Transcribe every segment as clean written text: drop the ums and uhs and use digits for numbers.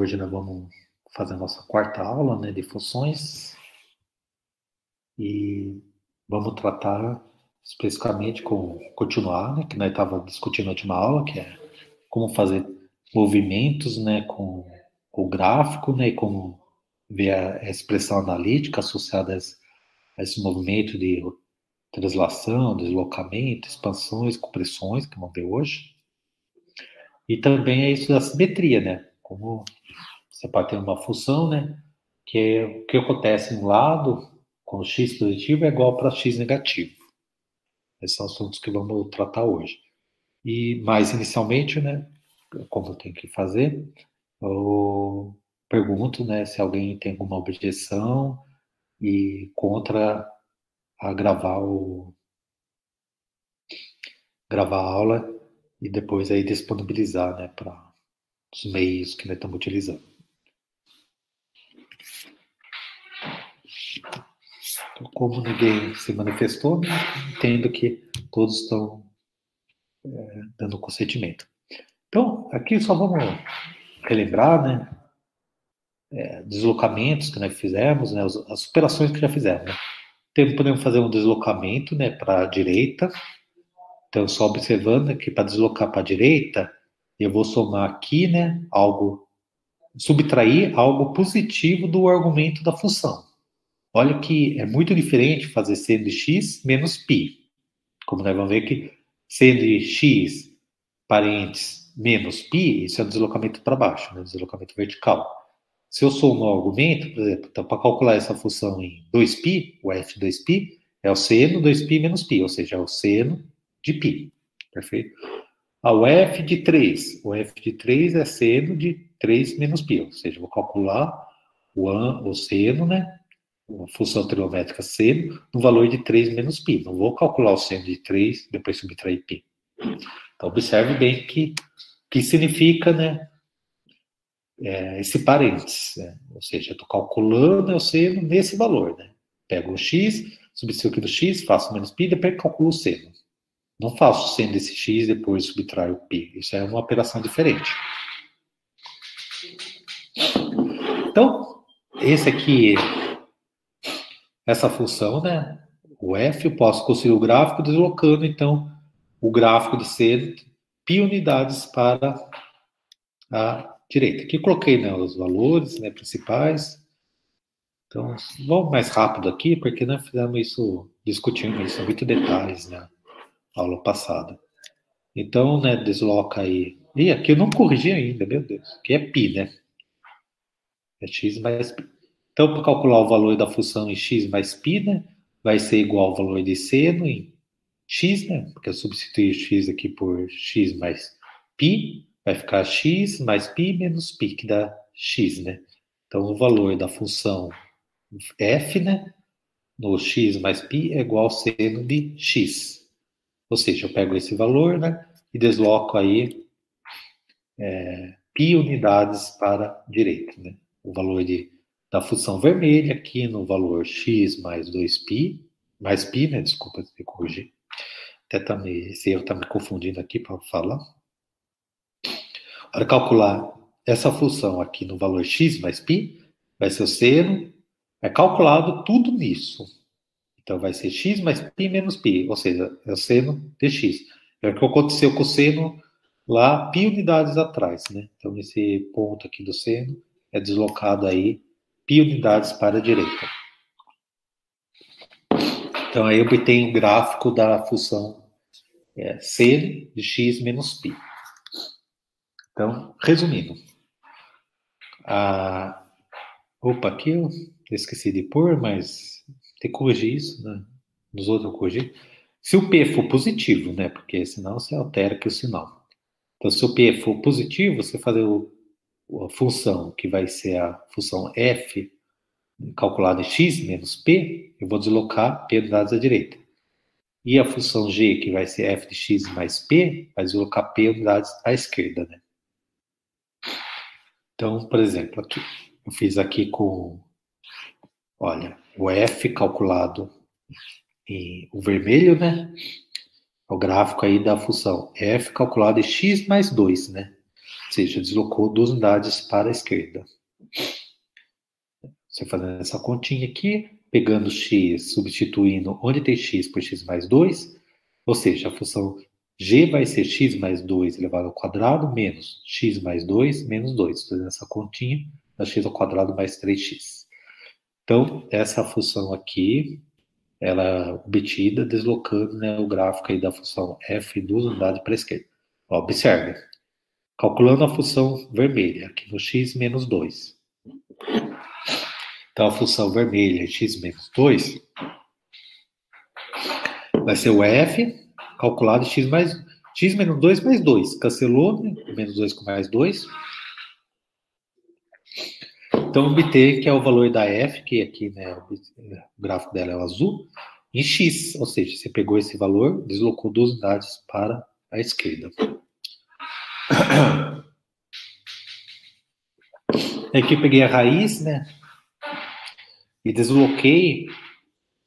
hoje nós vamos fazer a nossa quarta aula, né, de funções. E vamos tratar especificamente continuar, né, que nós estávamos discutindo na última aula, que é como fazer movimentos, né, com o gráfico, né, e como ver a expressão analítica associada a esse movimento de translação, deslocamento, expansões, compressões, que vamos ver hoje. E também é isso da simetria, né, como você pode ter uma função, né, que é o que acontece em um lado com x positivo é igual para x negativo. Esses são assuntos que vamos tratar hoje. E mais inicialmente, né, como eu tenho que fazer, eu pergunto, né, se alguém tem alguma objeção e contra a gravar a aula e depois aí disponibilizar, né, para os meios que nós estamos utilizando. Então, como ninguém se manifestou, né, entendo que todos estão dando consentimento. Então, aqui só vamos relembrar, né, deslocamentos que nós fizemos, né, as operações que já fizemos. Né. Então, podemos fazer um deslocamento, né, para a direita. Então, só observando que para deslocar para a direita, eu vou somar aqui, né, subtrair algo positivo do argumento da função. Olha que é muito diferente fazer seno de x menos π. Como nós vamos ver que seno de x parênteses menos π, isso é um deslocamento para baixo, né, deslocamento vertical. Se eu somo o argumento, por exemplo, então, para calcular essa função em 2π, o f de 2π é o seno 2π menos π, ou seja, é o seno de π. Perfeito? O f de 3. O f de 3 é seno de 3 menos π, ou seja, eu vou calcular o seno, né? A função trigonométrica seno, no valor de 3 menos π. Não vou calcular o seno de 3, depois subtrair π. Então, observe bem que significa, né, esse parênteses. Né? Ou seja, eu estou calculando o seno nesse valor. Né? Pego o x, substituo aqui do x, faço menos π, depois calculo o seno. Não faço o seno desse x, depois subtraio o π. Isso é uma operação diferente. Então, essa função, né, o f, eu posso construir o gráfico deslocando, então, o gráfico de seno π unidades para a direita. Aqui coloquei, né, os valores, né, principais. Então, vamos mais rápido aqui, porque nós fizemos isso, discutimos isso, são muito detalhes na aula passada. Então, né, desloca aí. E aqui eu não corrigi ainda, meu Deus. Aqui é π, né? É x mais π. Então, para calcular o valor da função em x mais π, né, vai ser igual ao valor de seno em x, né? Porque eu substituí x aqui por x mais π, vai ficar x mais π menos π, que dá x, né? Então, o valor da função f, né, no x mais π é igual ao seno de x. Ou seja, eu pego esse valor, né, e desloco aí π unidades para a direita, né? O valor da função vermelha aqui no valor x mais 2π, mais π, né, desculpa, me corrigir. Até esse erro está me confundindo aqui para falar. Para calcular essa função aqui no valor x mais π, vai ser o seno, é calculado tudo nisso. Então, vai ser x mais π menos π, ou seja, é o seno de x. É o que aconteceu com o seno lá, π unidades atrás, né? Então, esse ponto aqui do seno é deslocado aí π unidades para a direita. Então, aí eu obtenho o gráfico da função seno de x menos π. Então, resumindo. Opa, aqui eu esqueci de pôr, mas tem que corrigir isso, né? Nos outros eu corrigi. Se o P for positivo, né? Porque senão você altera aqui o sinal. Então, se o P for positivo, você fazer a função que vai ser a função f calculada em x menos p, eu vou deslocar p unidades à direita. E a função g, que vai ser f de x mais p, vai deslocar p unidades à esquerda, né? Então, por exemplo, aqui, eu fiz aqui com, olha, o f calculado em o vermelho, né? O gráfico aí da função f calculado em x mais 2, né? seja, deslocou 2 unidades para a esquerda. Você fazendo essa continha aqui, pegando x, substituindo onde tem x por x mais 2, ou seja, a função g vai ser x mais 2 elevado ao quadrado menos x mais 2 menos 2. Fazendo essa continha, dá x ao quadrado mais 3x. Então, essa função aqui, ela é obtida deslocando, né, o gráfico aí da função f 2 unidades para a esquerda. Observe, calculando a função vermelha, aqui no x menos 2. Então, a função vermelha, x menos 2, vai ser o f calculado x menos 2 mais 2. Cancelou, né? Menos 2 com mais 2. Então, obter que é o valor da f, que aqui, né, o gráfico dela é o azul, em x. Ou seja, você pegou esse valor, deslocou 2 unidades para a esquerda. Aqui eu peguei a raiz, né, e desloquei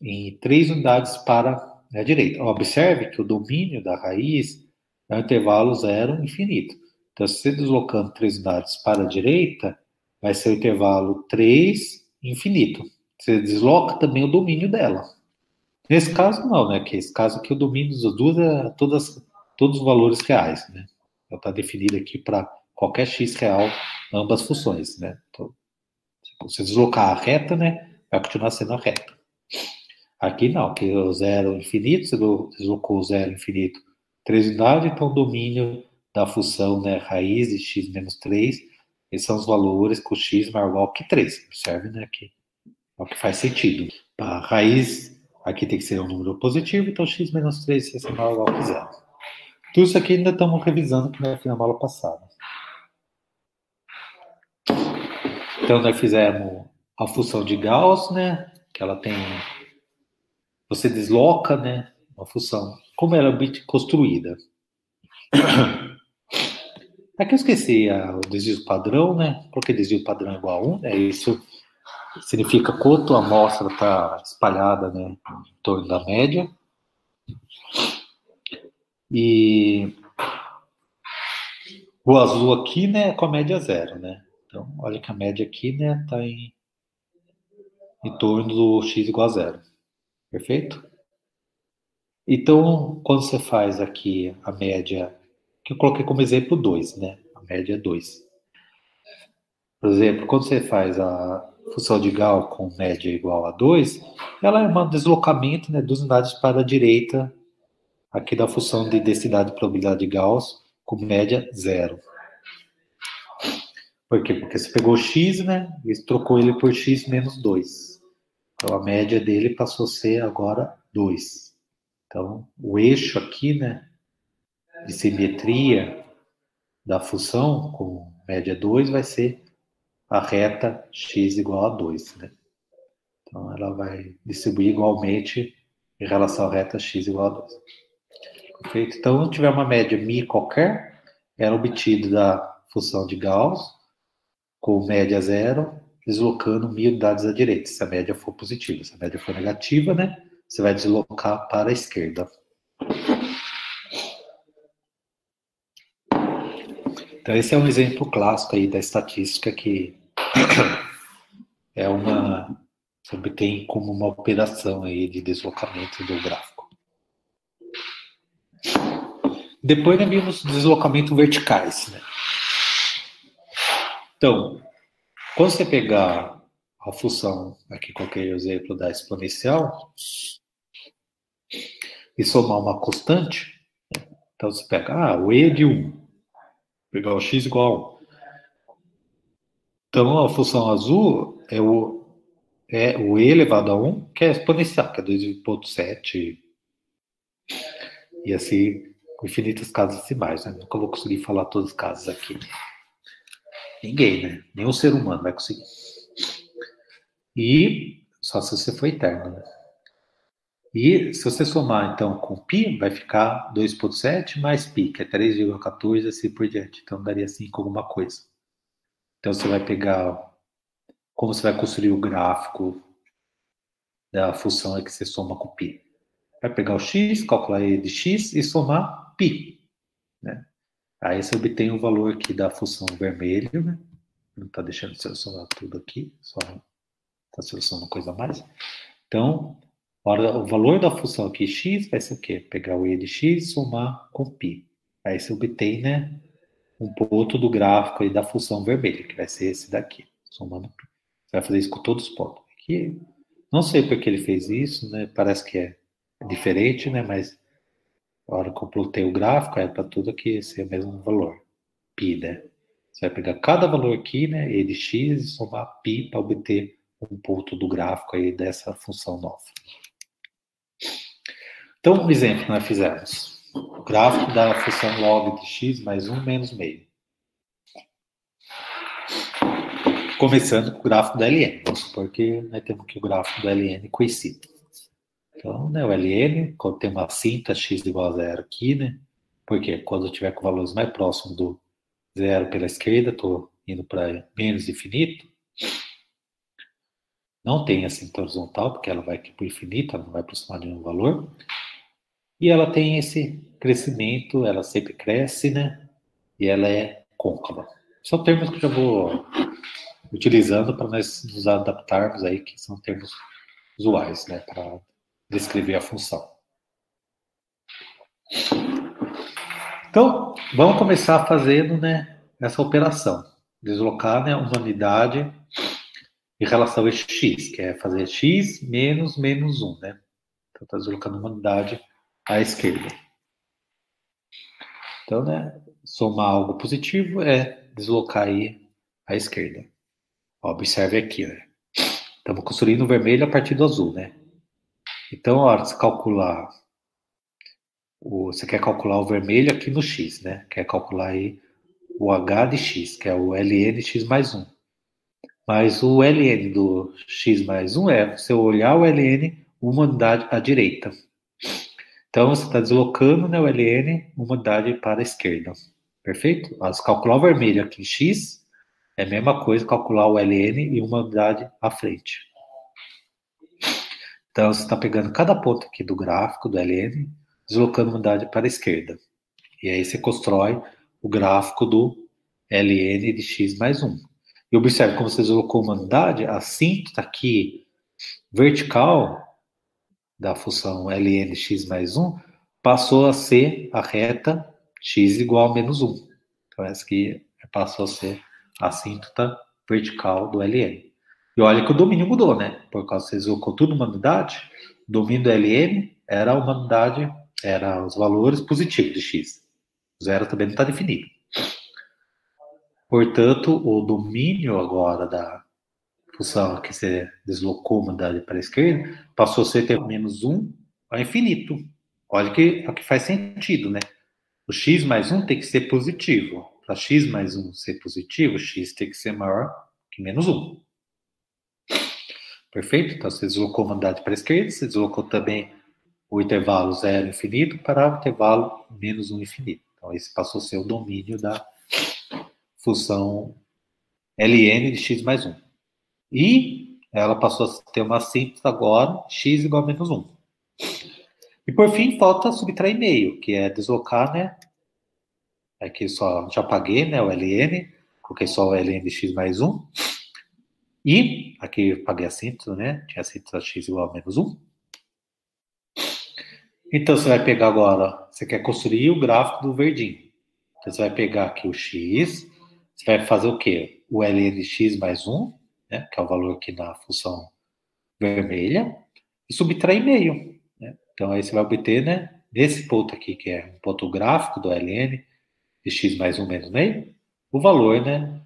em 3 unidades para a direita. Observe que o domínio da raiz é o intervalo 0 infinito. Então, se você deslocando 3 unidades para a direita, vai ser o intervalo 3 infinito. Você desloca também o domínio dela. Nesse caso, não, né? Que esse caso aqui, o domínio das duas é todos os valores reais, né? Ela está definida aqui para qualquer x real, ambas funções, né? Então, se você deslocar a reta, né? Vai continuar sendo a reta. Aqui não, aqui é o zero infinito, você deslocou o zero infinito 3 unidades, então o domínio da função, né, raiz de x menos 3, esses são os valores com x maior ou igual que 3. Observe, né, que é o que faz sentido. A raiz aqui tem que ser um número positivo, então x menos 3 vai ser maior ou igual que 0. Tudo isso aqui ainda estamos revisando que nós fizemos na aula passada. Então, nós fizemos a função de Gauss, né, que ela tem... Você desloca, né, uma função. Como ela é construída? Aqui eu esqueci o desvio padrão, né? Porque desvio padrão é igual a 1, né? Isso significa quanto a amostra está espalhada, né, em torno da média. E o azul aqui, né, é com a média 0, né? Então, olha que a média aqui, né, está em torno do x igual a 0. Perfeito? Então, quando você faz aqui a média, que eu coloquei como exemplo 2, né? A média é 2. Por exemplo, quando você faz a função de Gauss com média igual a 2, ela é um deslocamento, né, 2 unidades para a direita aqui da função de densidade de probabilidade de Gauss com média 0. Por quê? Porque você pegou x, né, e trocou ele por x menos 2. Então, a média dele passou a ser agora 2. Então, o eixo aqui, né, de simetria da função com média 2 vai ser a reta x igual a 2, né? Então, ela vai distribuir igualmente em relação à reta x igual a 2. Perfeito? Então, se tiver uma média μ qualquer, era obtido da função de Gauss com média 0, deslocando μ unidades à direita, se a média for positiva. Se a média for negativa, né, você vai deslocar para a esquerda. Então, esse é um exemplo clássico aí da estatística que é uma... Você obtém como uma operação aí de deslocamento do gráfico. Depois nós vimos deslocamento verticais, né? Então, quando você pegar a função, aqui qualquer exemplo da exponencial, e somar uma constante, então você pega, o e de 1, pegar o x igual a 1. Então, a função azul é o e elevado a 1, que é exponencial, que é 2,7, e assim, com infinitas casas decimais, né? Nunca vou conseguir falar todas as casas aqui. Ninguém, né? Nenhum ser humano vai conseguir. E só se você for eterno, né? E se você somar, então, com π, vai ficar 2,7 mais π, que é 3,14, assim por diante. Então, daria 5 alguma coisa. Então, você vai pegar... Como você vai construir o gráfico da função que você soma com π? Vai pegar o x, calcular e de x e somar π, né? Aí você obtém o valor aqui da função vermelho, né? Não está deixando de selecionar tudo aqui, só está selecionando coisa a mais. Então, o valor da função aqui x vai ser o quê? Pegar o e de x e somar com π. Aí você obtém, né, um ponto do gráfico aí da função vermelha, que vai ser esse daqui, somando π. Você vai fazer isso com todos os pontos. Aqui, não sei por que ele fez isso, né? Parece que é diferente, né? Mas a hora que eu plotei o gráfico, é para tudo aqui ser o mesmo valor, π, né? Você vai pegar cada valor aqui, né, e de x, e somar π para obter um ponto do gráfico aí dessa função nova. Então, um exemplo que nós fizemos. O gráfico da função log de x mais 1 menos meio. Começando com o gráfico do ln. Vamos supor que nós temos que o gráfico do ln coincida. Então, né, o ln, quando tem uma cinta x igual a zero aqui, né? Porque quando eu tiver com valores mais próximos do zero pela esquerda, estou indo para menos infinito. Não tem a cinta horizontal, porque ela vai aqui para o infinito, ela não vai aproximar nenhum valor. E ela tem esse crescimento, ela sempre cresce, né? E ela é côncava. São termos que eu já vou utilizando para nós nos adaptarmos aí, que são termos usuais, né? Para descrever a função. Então, vamos começar fazendo, né, essa operação. Deslocar, né, uma unidade em relação a x, que é fazer x menos menos 1, né? Então, está deslocando uma unidade à esquerda. Então, né, somar algo positivo é deslocar aí à esquerda. Ó, observe aqui, né? Estamos construindo o vermelho a partir do azul, né? Então, a hora de você calcular, você quer calcular o vermelho aqui no x, né? Quer calcular aí o h de x, que é o ln x mais 1. Mas o ln do x mais 1 é você olhar o ln uma unidade à direita. Então, você está deslocando, né, o ln uma unidade para a esquerda. Perfeito? Mas calcular o vermelho aqui em x é a mesma coisa calcular o ln e uma unidade à frente. Então, você está pegando cada ponto aqui do gráfico do ln, deslocando uma unidade para a esquerda. E aí você constrói o gráfico do ln de x mais 1. E observe como você deslocou uma unidade, a assíntota aqui vertical da função ln de x mais 1 passou a ser a reta x igual a menos 1. Então, essa aqui passou a ser a assíntota vertical do ln. E olha que o domínio mudou, né? Por causa que você deslocou tudo uma unidade, o domínio do ln era uma unidade, era os valores positivos de x. O zero também não está definido. Portanto, o domínio agora da função que você deslocou uma unidade para a esquerda passou a ser menos 1 ao infinito. Olha que, é o que faz sentido, né? O x mais 1 tem que ser positivo. Para x mais 1 ser positivo, x tem que ser maior que menos 1. Perfeito? Então, você deslocou uma unidade para a esquerda, você deslocou também o intervalo 0 infinito para o intervalo menos 1 infinito. Então, esse passou a ser o domínio da função ln de x mais 1. E ela passou a ter uma síntese agora, x igual a menos 1. E, por fim, falta subtrair meio, que é deslocar, né? Aqui só já apaguei, né, o ln, coloquei só o ln de x mais 1. E aqui eu paguei a síntese, né? Tinha a síntese x igual a menos 1. Então, você vai pegar agora, você quer construir o gráfico do verdinho. Então, você vai pegar aqui o x, você vai fazer o quê? O ln de x mais 1, né, que é o valor aqui na função vermelha, e subtrair meio. Né? Então, aí você vai obter, né, nesse ponto aqui, que é um ponto gráfico do ln de x mais 1 menos meio, o valor, né,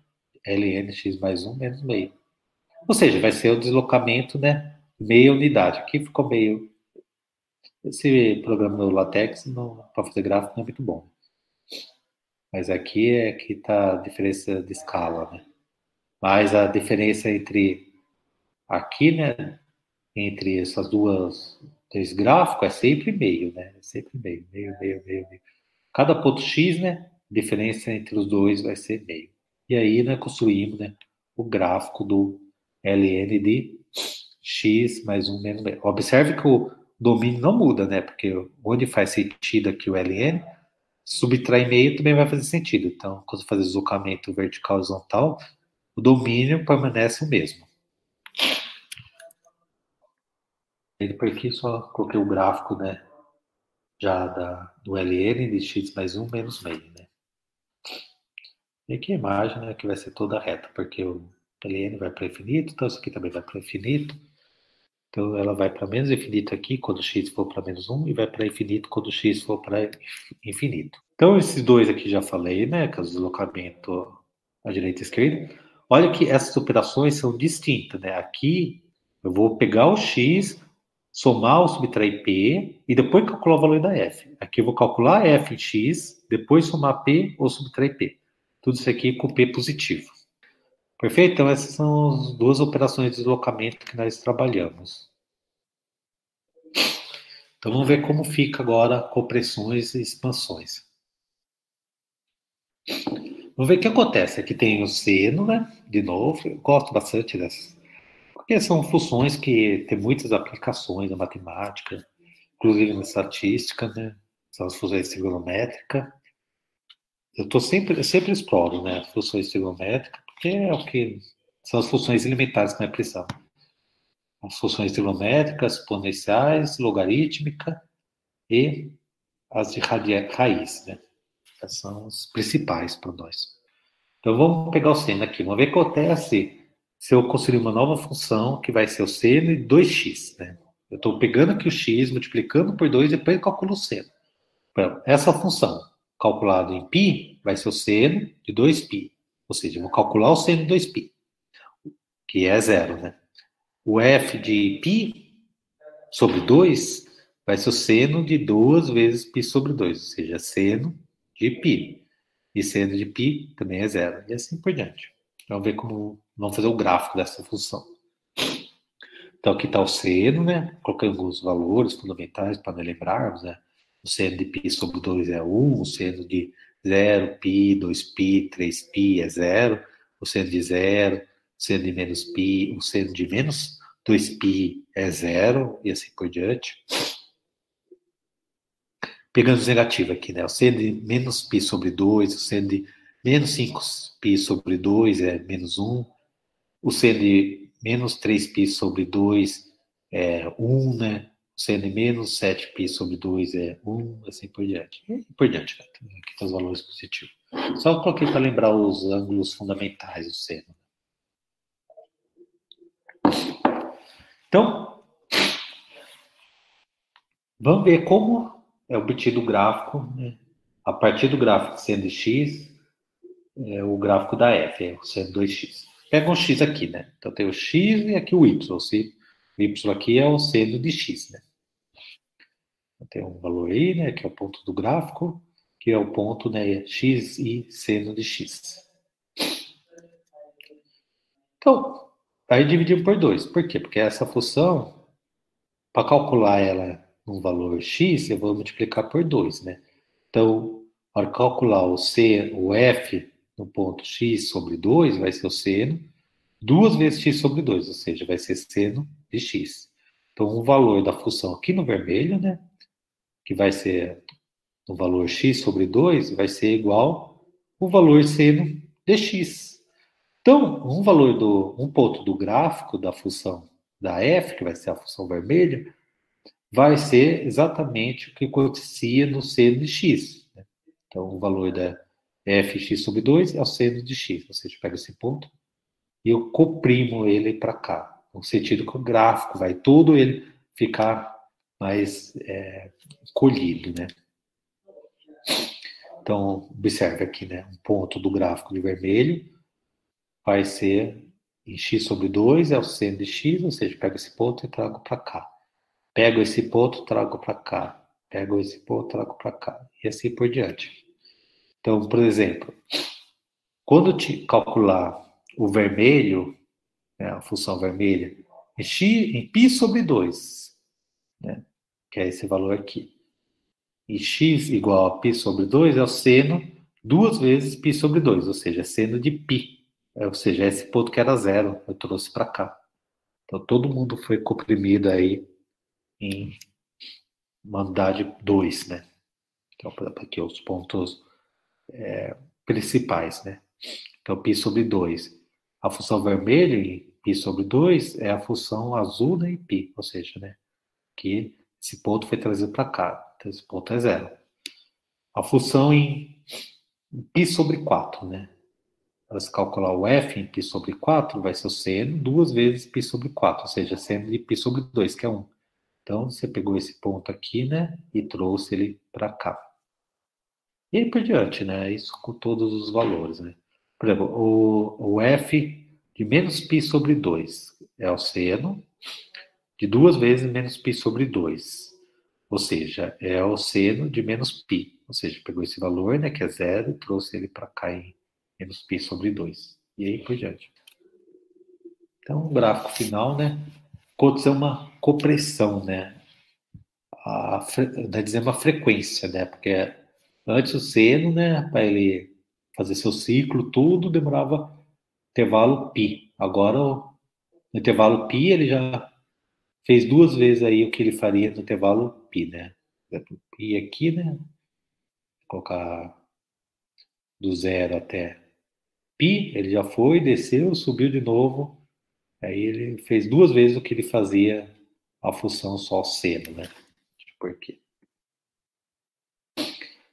ln de x mais 1 menos meio. Ou seja, vai ser o deslocamento, né, meia unidade. Aqui ficou meio... Esse programa do LaTeX para fazer gráfico não é muito bom. Mas aqui é que está a diferença de escala, né? Mas a diferença entre aqui, né, entre essas três gráficos é sempre meio, né? É sempre meio, meio, meio, meio, meio. Cada ponto x, né, diferença entre os dois vai ser meio. E aí, né, construímos, né, o gráfico do ln de x mais 1 menos meio. Observe que o domínio não muda, né? Porque onde faz sentido aqui o ln, subtrair meio também vai fazer sentido. Então, quando fazer deslocamento vertical e horizontal, o domínio permanece o mesmo. E depois aqui só coloquei o gráfico, né, já do ln de x mais 1 menos meio, né. E aqui a imagem, né, que vai ser toda reta, porque o ln vai para infinito, então isso aqui também vai para infinito. Então ela vai para menos infinito aqui quando x for para menos 1 e vai para infinito quando x for para infinito. Então esses dois aqui já falei, né, que é o deslocamento à direita e à esquerda. Olha que essas operações são distintas, né? Aqui eu vou pegar o x, somar ou subtrair p e depois calcular o valor da f. Aqui eu vou calcular f em x, depois somar p ou subtrair p. Tudo isso aqui com p positivo. Perfeito? Então essas são as duas operações de deslocamento que nós trabalhamos. Então vamos ver como fica agora compressões e expansões. Vamos ver o que acontece. Aqui tem o seno, né? De novo, eu gosto bastante dessas. Porque são funções que têm muitas aplicações na matemática, inclusive na estatística, né? São as funções trigonométricas. Eu sempre exploro, né? Funções trigonométricas, porque é o que são as funções elementares que nós precisamos. As funções trigonométricas, exponenciais, logarítmica e as de raiz, né? Essas são as principais para nós. Então vamos pegar o seno aqui. Vamos ver o que acontece se eu construir uma nova função que vai ser o seno de 2x, né? Eu estou pegando aqui o x, multiplicando por 2 e depois eu calculo o seno. Então, essa função calculada em π vai ser o seno de 2π. Ou seja, eu vou calcular o seno de 2π, que é zero, né? O f de π sobre 2 vai ser o seno de 2 vezes π sobre 2, ou seja, seno de π. E seno de π também é zero, e assim por diante. Vamos ver como vamos fazer o gráfico dessa função. Então aqui está o seno, né? Colocando alguns valores fundamentais para nós lembrarmos, né? O seno de π sobre 2 é 1, o seno de 0π, 2π, 3π é 0, o seno de 0, o seno de menos π, o seno de menos 2π é 0, e assim por diante. Pegando os negativos aqui, né? O seno de menos π sobre 2, o seno de menos 5π sobre 2 é menos 1, o seno de menos 3π sobre 2 é 1, né? O seno de menos 7π sobre 2 é 1, assim por diante. E por diante, né? Aqui estão os valores positivos. Só coloquei para lembrar os ângulos fundamentais do seno. Então, vamos ver como é obtido o gráfico, né? A partir do gráfico de seno de x, é o gráfico da f, é o seno 2x. Pega um x aqui, né? Então tem o x e aqui o y. O y aqui é o seno de x, né? Então, tem um valor aí, né? Que é o ponto do gráfico, que é o ponto, né? X e seno de x. Então, aí dividimos por 2. Por quê? Porque essa função, para calcular ela num valor x, eu vou multiplicar por 2, né? Então, para calcular o f no ponto x sobre 2, vai ser o seno 2 vezes x sobre 2, ou seja, vai ser seno de x. Então, o valor da função aqui no vermelho, né? Que vai ser no valor x sobre 2, vai ser igual o valor seno de x. Então, um ponto do gráfico da função da f, que vai ser a função vermelha, vai ser exatamente o que acontecia no seno de x. Né? Então, o valor da fx sobre 2 é o seno de x. Ou seja, pega esse ponto e eu comprimo ele para cá. No sentido que o gráfico vai todo ele ficar mais colhido, né? Então, observe aqui, né? Um ponto do gráfico de vermelho vai ser em x sobre 2, é o seno de x, ou seja, pego esse ponto e trago para cá. Pego esse ponto, trago para cá. Pego esse ponto, trago para cá. E assim por diante. Então, por exemplo, quando te calcular o vermelho, né, a função vermelha, em π sobre 2, né, que é esse valor aqui. E x igual a π sobre 2 é o seno 2 vezes π sobre 2, ou seja, é seno de π. Ou seja, esse ponto que era zero, eu trouxe para cá. Então, todo mundo foi comprimido aí em uma unidade 2, né? Então, por exemplo, aqui os pontos principais, né? Então, π sobre 2. A função vermelha em π sobre 2 é a função azul, né, em π, ou seja, né, que esse ponto foi trazido para cá. Então, esse ponto é zero. A função em π sobre 4, né? Para se calcular o f em π sobre 4, vai ser o seno duas vezes π sobre 4, ou seja, seno de π sobre 2, que é 1. Então, você pegou esse ponto aqui, né, e trouxe ele para cá. E aí por diante, né? Isso com todos os valores, né? Por exemplo, o f de menos π sobre 2 é o seno de duas vezes menos π sobre 2. Ou seja, é o seno de menos π. Ou seja, pegou esse valor, né, que é zero, e trouxe ele para cá em menos π sobre 2. E aí por diante. Então, o gráfico final, né? Aconteceu uma copressão, né? Vai dizer uma frequência, né? Porque antes o seno, né, para ele fazer seu ciclo, tudo demorava intervalo π. Agora, no intervalo π, ele já fez duas vezes aí o que ele faria no intervalo π, né? Π aqui, né? Vou colocar do zero até π, ele já foi, desceu, subiu de novo. Aí ele fez duas vezes o que ele fazia a função só seno, né? Por quê?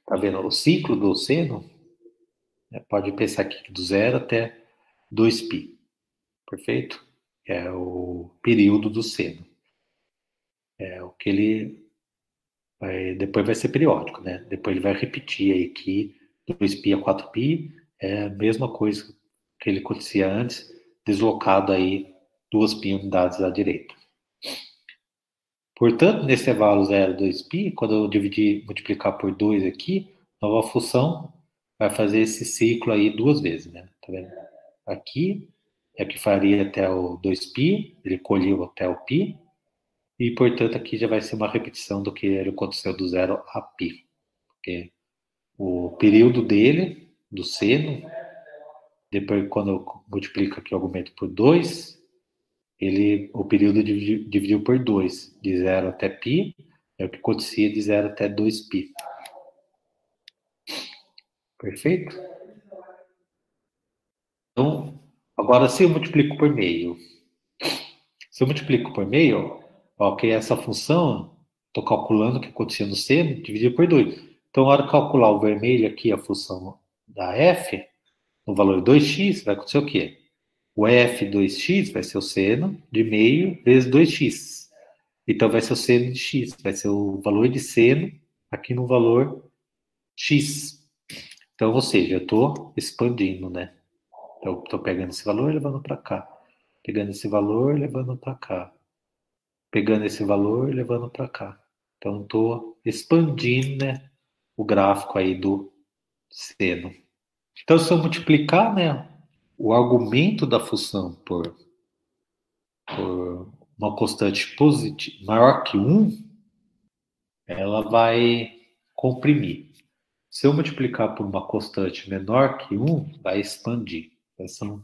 Tá vendo? O ciclo do seno, né, pode pensar aqui do zero até 2π. Perfeito? É o período do seno. É o que ele depois vai ser periódico, né? Depois ele vai repetir aí que 2π a 4π é a mesma coisa que ele acontecia antes, deslocado aí 2π unidades à direita. Portanto, nesse intervalo 0, 2π, quando eu dividir, multiplicar por 2 aqui, nova função vai fazer esse ciclo aí duas vezes, né? Tá vendo? Aqui é o que faria até o 2π, ele colheu até o π, e, portanto, aqui já vai ser uma repetição do que aconteceu do 0 a π. Porque o período dele, do seno, depois quando eu multiplico aqui o argumento por 2, o período dividiu por 2, de 0 até π, é o que acontecia de 0 até 2π. Perfeito? Então, agora se eu multiplico por meio. Se eu multiplico por meio, ok, essa função, estou calculando o que acontecia no seno, dividido por 2. Então, na hora de calcular o vermelho aqui, a função da f, no valor 2x, vai acontecer o quê? O f 2x vai ser o seno de meio vezes 2x. Então, vai ser o seno de x, vai ser o valor de seno aqui no valor x. Então, ou seja, eu estou expandindo, né? Então, estou pegando esse valor e levando para cá. Pegando esse valor e levando para cá. Pegando esse valor e levando para cá. Então, estou expandindo, né, o gráfico aí do seno. Então, se eu multiplicar, né, o argumento da função por uma constante positiva maior que 1, ela vai comprimir. Se eu multiplicar por uma constante menor que 1, vai expandir. Essas são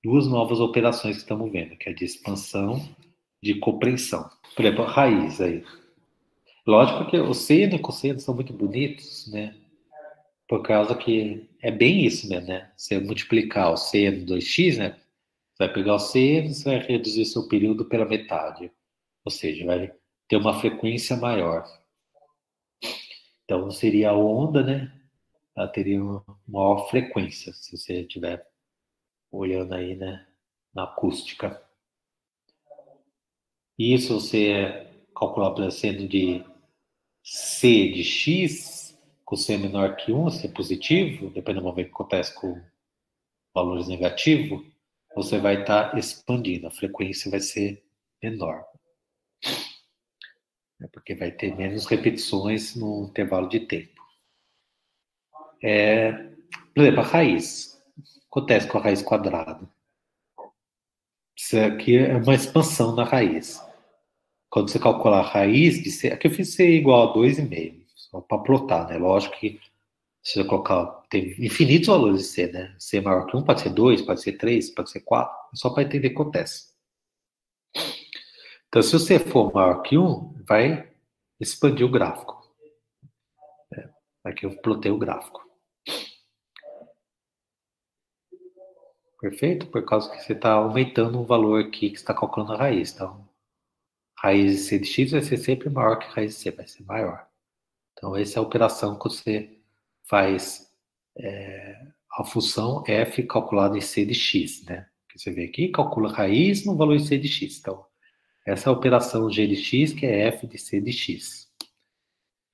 duas novas operações que estamos vendo, que é de expansão e de compreensão. Por exemplo, a raiz aí. Lógico que o seno e o cosseno são muito bonitos, né? Por causa que é bem isso mesmo, né? Você multiplicar o seno 2x, né? Você vai pegar o seno, você vai reduzir seu período pela metade. Ou seja, vai ter uma frequência maior. Então, seria a onda, né? Ela teria uma maior frequência, se você estiver olhando aí, né? Na acústica. E se você calcular pelo seno de C de x, com C menor que 1, se é positivo, dependendo do momento que acontece com valores negativos, você vai estar expandindo, a frequência vai ser menor. Porque vai ter menos repetições no intervalo de tempo. Por exemplo, a raiz. Acontece com a raiz quadrada. Isso aqui é uma expansão da raiz. Quando você calcular a raiz de C, aqui eu fiz C igual a 2,5, só para plotar, né? Lógico que se você colocar, tem infinitos valores de C, né? C maior que 1, pode ser 2, pode ser 3, pode ser 4, só para entender o que acontece. Então, se o C for maior que 1, vai expandir o gráfico. Aqui eu plotei o gráfico. Perfeito? Por causa que você está aumentando um valor aqui que você está calculando a raiz. Então, raiz de c de x vai ser sempre maior que raiz de c, vai ser maior. Então, essa é a operação que você faz a função f calculada em c de x, né? Que você vê aqui, calcula a raiz no valor de c de x. Então, essa é a operação g de x, que é f de c de x.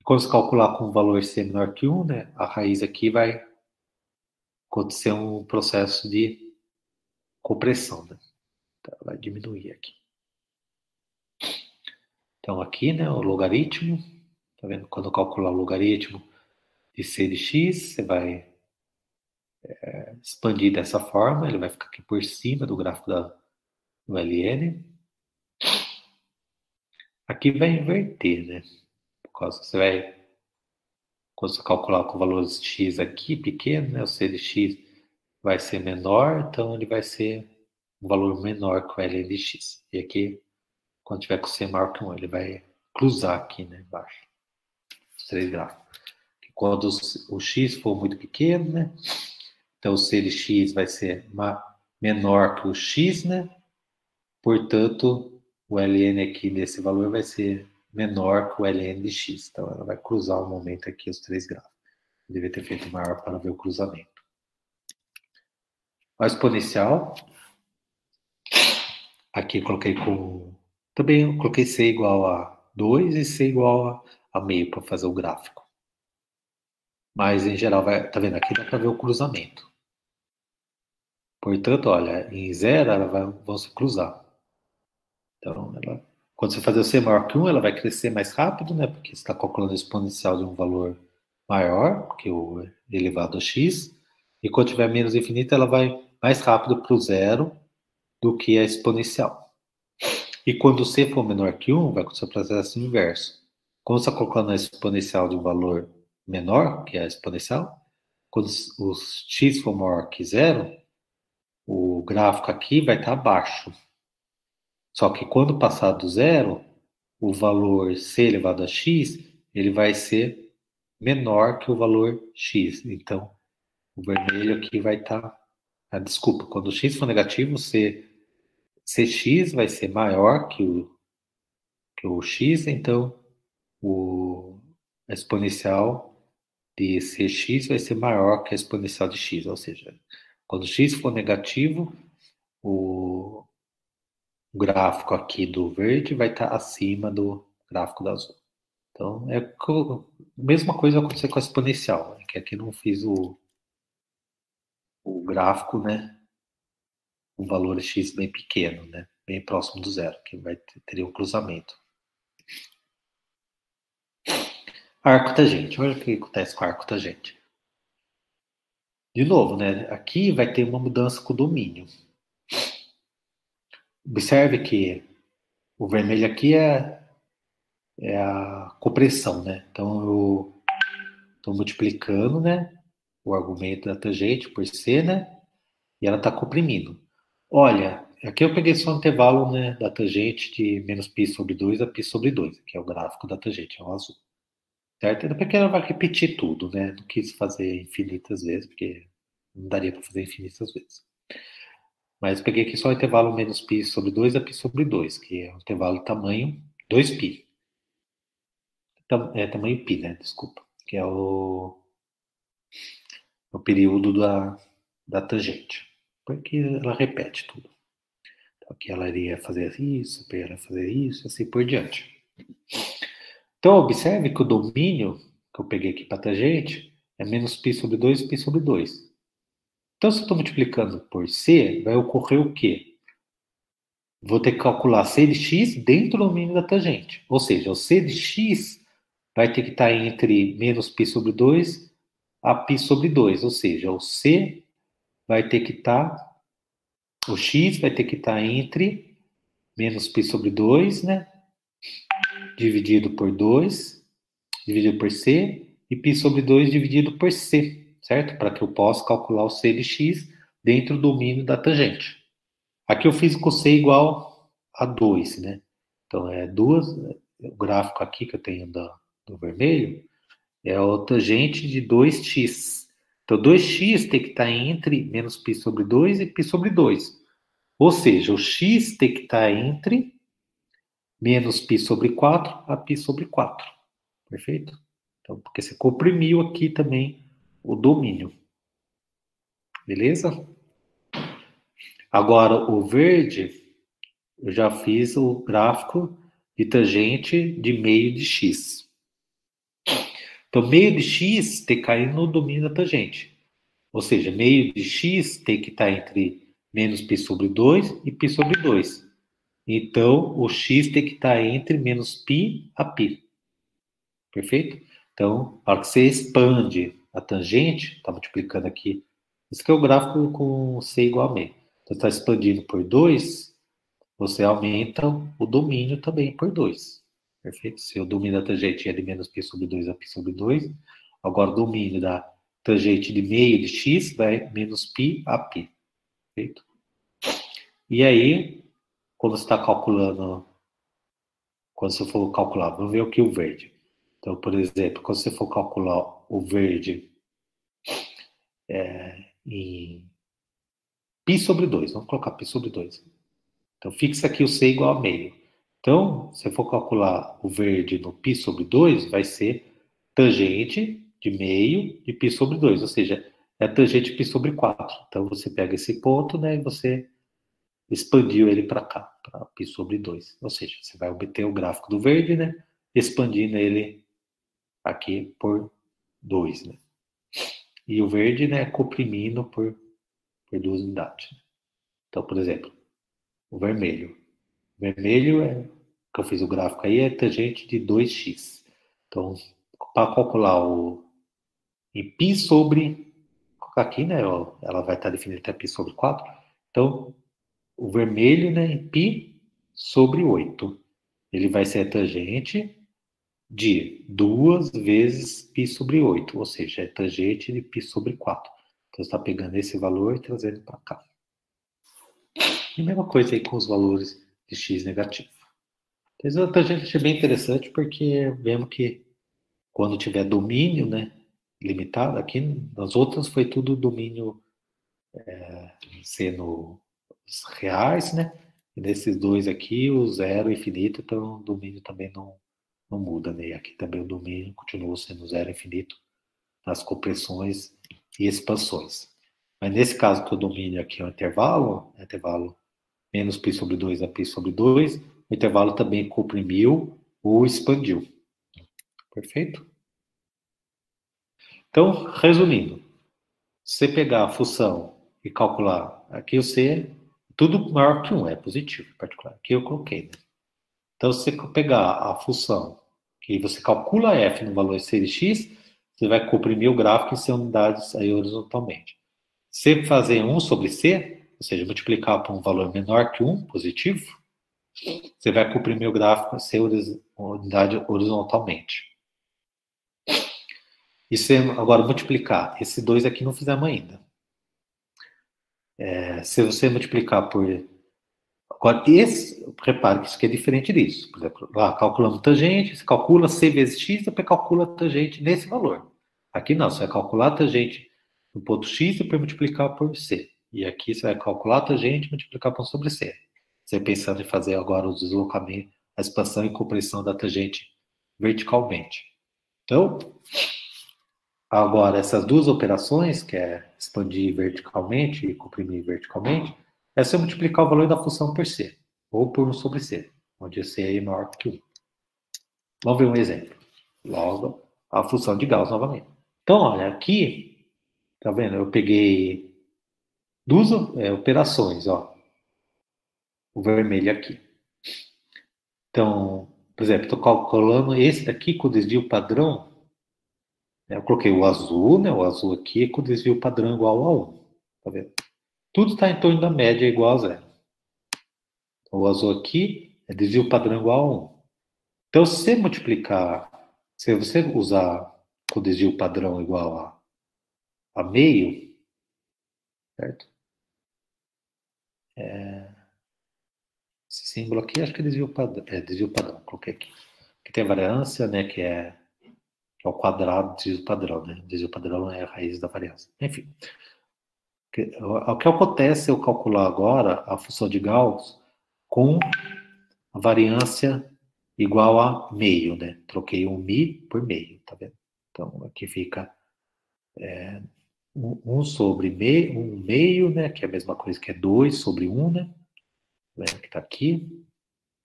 Quando você calcular com o valor c menor que 1, né, a raiz aqui vai acontecer um processo de compressão, né? Então, vai diminuir aqui. Então, aqui, né, o logaritmo, tá vendo? Quando eu calcular o logaritmo de c de x, você vai expandir dessa forma, ele vai ficar aqui por cima do gráfico do ln. Aqui vai inverter, né? Por causa que você vai, quando você calcular com o valor de x aqui pequeno, né, o c de x vai ser menor, então ele vai ser um valor menor que o ln de x. E aqui, quando tiver com c maior que 1, ele vai cruzar aqui, né, embaixo. Os três gráficos. Quando o x for muito pequeno, né? Então o c de x vai ser menor que o x, né? Portanto, o ln aqui desse valor vai ser menor que o ln de x. Então ela vai cruzar o momento aqui os três gráficos. Eu devia ter feito maior para ver o cruzamento. A exponencial, aqui eu coloquei com... Também eu coloquei c igual a 2 e c igual a meio para fazer o gráfico. Mas em geral, tá vendo? Aqui dá para ver o cruzamento. Portanto, olha, em 0 elas vão se cruzar. Então, quando você fazer o c maior que 1, ela vai crescer mais rápido, né? Porque você está calculando o exponencial de um valor maior que o elevado a x. E quando tiver menos infinito, ela vai mais rápido para o zero do que a exponencial. E quando c for menor que 1, vai acontecer o processo inverso. Quando você está colocando a exponencial de um valor menor, que é a exponencial, quando o x for maior que 0, o gráfico aqui vai estar abaixo. Só que quando passar do zero, o valor c elevado a x, ele vai ser menor que o valor x. Então, o vermelho aqui vai estar... desculpa, quando o x for negativo, cx vai ser maior que o x, então a exponencial de cx vai ser maior que a exponencial de x. Ou seja, quando x for negativo, o gráfico aqui do verde vai estar acima do gráfico do azul. Então, a mesma coisa vai acontecer com a exponencial, né? Que aqui não fiz o gráfico, né? Um valor x bem pequeno, né? Bem próximo do zero, que teria um cruzamento. Arco tangente. Olha o que acontece com o arco tangente. De novo, né? Aqui vai ter uma mudança com o domínio. Observe que o vermelho aqui é a compressão, né? Então, eu estou multiplicando, né? O argumento da tangente por c, né? E ela está comprimindo. Olha, aqui eu peguei só o intervalo, né, da tangente de menos π sobre 2 a π sobre 2, que é o gráfico da tangente, é o azul. Certo? E depois que ela vai repetir tudo, né? Não quis fazer infinitas vezes, porque não daria para fazer infinitas vezes. Mas peguei aqui só o intervalo menos π sobre 2 a π sobre 2, que é o intervalo tamanho 2π. É tamanho π, né? Desculpa. Que é o período da tangente. Porque ela repete tudo. Então, aqui ela iria fazer isso, aqui ela ia fazer isso, e assim por diante. Então, observe que o domínio que eu peguei aqui para a tangente é menos π sobre 2 π sobre 2. Então, se eu estou multiplicando por c, vai ocorrer o quê? Vou ter que calcular c de x dentro do domínio da tangente. Ou seja, o c de x vai ter que estar entre menos π sobre 2 a π sobre 2. Ou seja, o c vai ter que estar... O x vai ter que estar entre menos π sobre 2, né? Dividido por 2, dividido por c, e π sobre 2 dividido por c, certo? Para que eu possa calcular o c de x dentro do domínio da tangente. Aqui eu fiz com c igual a 2, né? Então, o gráfico aqui que eu tenho do vermelho É o tangente de 2x. Então, 2x tem que estar entre menos π sobre 2 e π sobre 2. Ou seja, o x tem que estar entre menos π sobre 4 a π sobre 4. Perfeito? Então, porque você comprimiu aqui também o domínio. Beleza? Agora, o verde, eu já fiz o gráfico de tangente de meio de x. Então, meio de x tem que cair no domínio da tangente. Ou seja, meio de x tem que estar entre menos π sobre 2 e π sobre 2. Então, o x tem que estar entre menos π a π. Perfeito? Então, a hora que você expande a tangente, está multiplicando aqui. Esse aqui é o gráfico com c igual a meio. Então, está expandindo por 2, você aumenta o domínio também por 2. Perfeito? Se o domínio da tangente é de menos π sobre 2 a π sobre 2, agora o domínio da tangente de meio de x vai menos π a π. Perfeito? E aí, quando você está calculando, quando você for calcular, vamos ver aqui o verde. Então, por exemplo, quando você for calcular o verde em π sobre 2, vamos colocar π sobre 2. Então, fixa aqui o c igual a meio. Então, se eu for calcular o verde no π sobre 2, vai ser tangente de meio de π sobre 2, ou seja, é a tangente de π sobre 4. Então, você pega esse ponto, né, e você expandiu ele para cá, para π sobre 2. Ou seja, você vai obter o gráfico do verde, né, expandindo ele aqui por 2, né. E o verde, né, comprimindo por 2 unidades. Então, por exemplo, o vermelho. O vermelho é que eu fiz o gráfico aí, é tangente de 2x. Então, para calcular o em π sobre, aqui, né, ó, ela vai estar definida até π sobre 4. Então, o vermelho, né, em π sobre 8. Ele vai ser a tangente de 2 vezes π sobre 8, ou seja, é tangente de π sobre 4. Então, você está pegando esse valor e trazendo para cá. E a mesma coisa aí com os valores de x negativo. Então, a tangente achei bem interessante porque vemos que quando tiver domínio, né, limitado, aqui nas outras foi tudo domínio sendo reais, né? E nesses dois aqui, o zero e infinito, então o domínio também não muda, né? E aqui também o domínio continua sendo zero e infinito nas compressões e expansões. Mas nesse caso que o domínio aqui é um intervalo menos π sobre 2 a π sobre 2, o intervalo também comprimiu ou expandiu. Perfeito? Então, resumindo, se você pegar a função e calcular, aqui o C, tudo maior que 1, é positivo em particular. Aqui eu coloquei, né? Então, se você pegar a função que você calcula f no valor c de x, você vai comprimir o gráfico em 100 unidades aí horizontalmente. Se fazer 1 sobre c, ou seja, multiplicar por um valor menor que 1, positivo, você vai comprimir o gráfico em 100 unidades horizontalmente. E se agora multiplicar, esse 2 aqui não fizemos ainda. Se você multiplicar por... Agora, repare que isso aqui é diferente disso. Por exemplo, lá calculamos tangente, você calcula c vezes x, depois calcula a tangente nesse valor. Aqui não, você vai calcular a tangente no ponto x e depois multiplicar por c. E aqui você vai calcular a tangente e multiplicar por sobre c. Você pensando em fazer agora o deslocamento, a expansão e compressão da tangente verticalmente. Então, agora, essas duas operações, que é expandir verticalmente e comprimir verticalmente, é você multiplicar o valor da função por c, ou por 1 sobre c, onde c é maior que 1. Vamos ver um exemplo. Logo, a função de Gauss novamente. Então, olha, aqui, tá vendo? Eu peguei duas operações, ó. O vermelho aqui. Então, por exemplo, estou calculando esse daqui com o desvio padrão. Eu coloquei o azul, né? O azul aqui com o desvio padrão igual a 1. Tá vendo? Tudo está em torno da média igual a zero. Então, o azul aqui é desvio padrão igual a 1. Então, se você multiplicar, se você usar o desvio padrão igual a meio, certo? Esse símbolo aqui, acho que é desvio padrão. É, desvio padrão, coloquei aqui. Aqui tem a variância, né, que é que é o quadrado do desvio padrão, né? O desvio padrão é a raiz da variância. Enfim, o que acontece se eu calcular agora a função de Gauss com a variância igual a meio, né? Troquei um mi por meio, tá vendo? Então, aqui fica 1 sobre meio, 1 meio, né? Que é a mesma coisa que é 2 sobre 1, né? Lembra que tá aqui,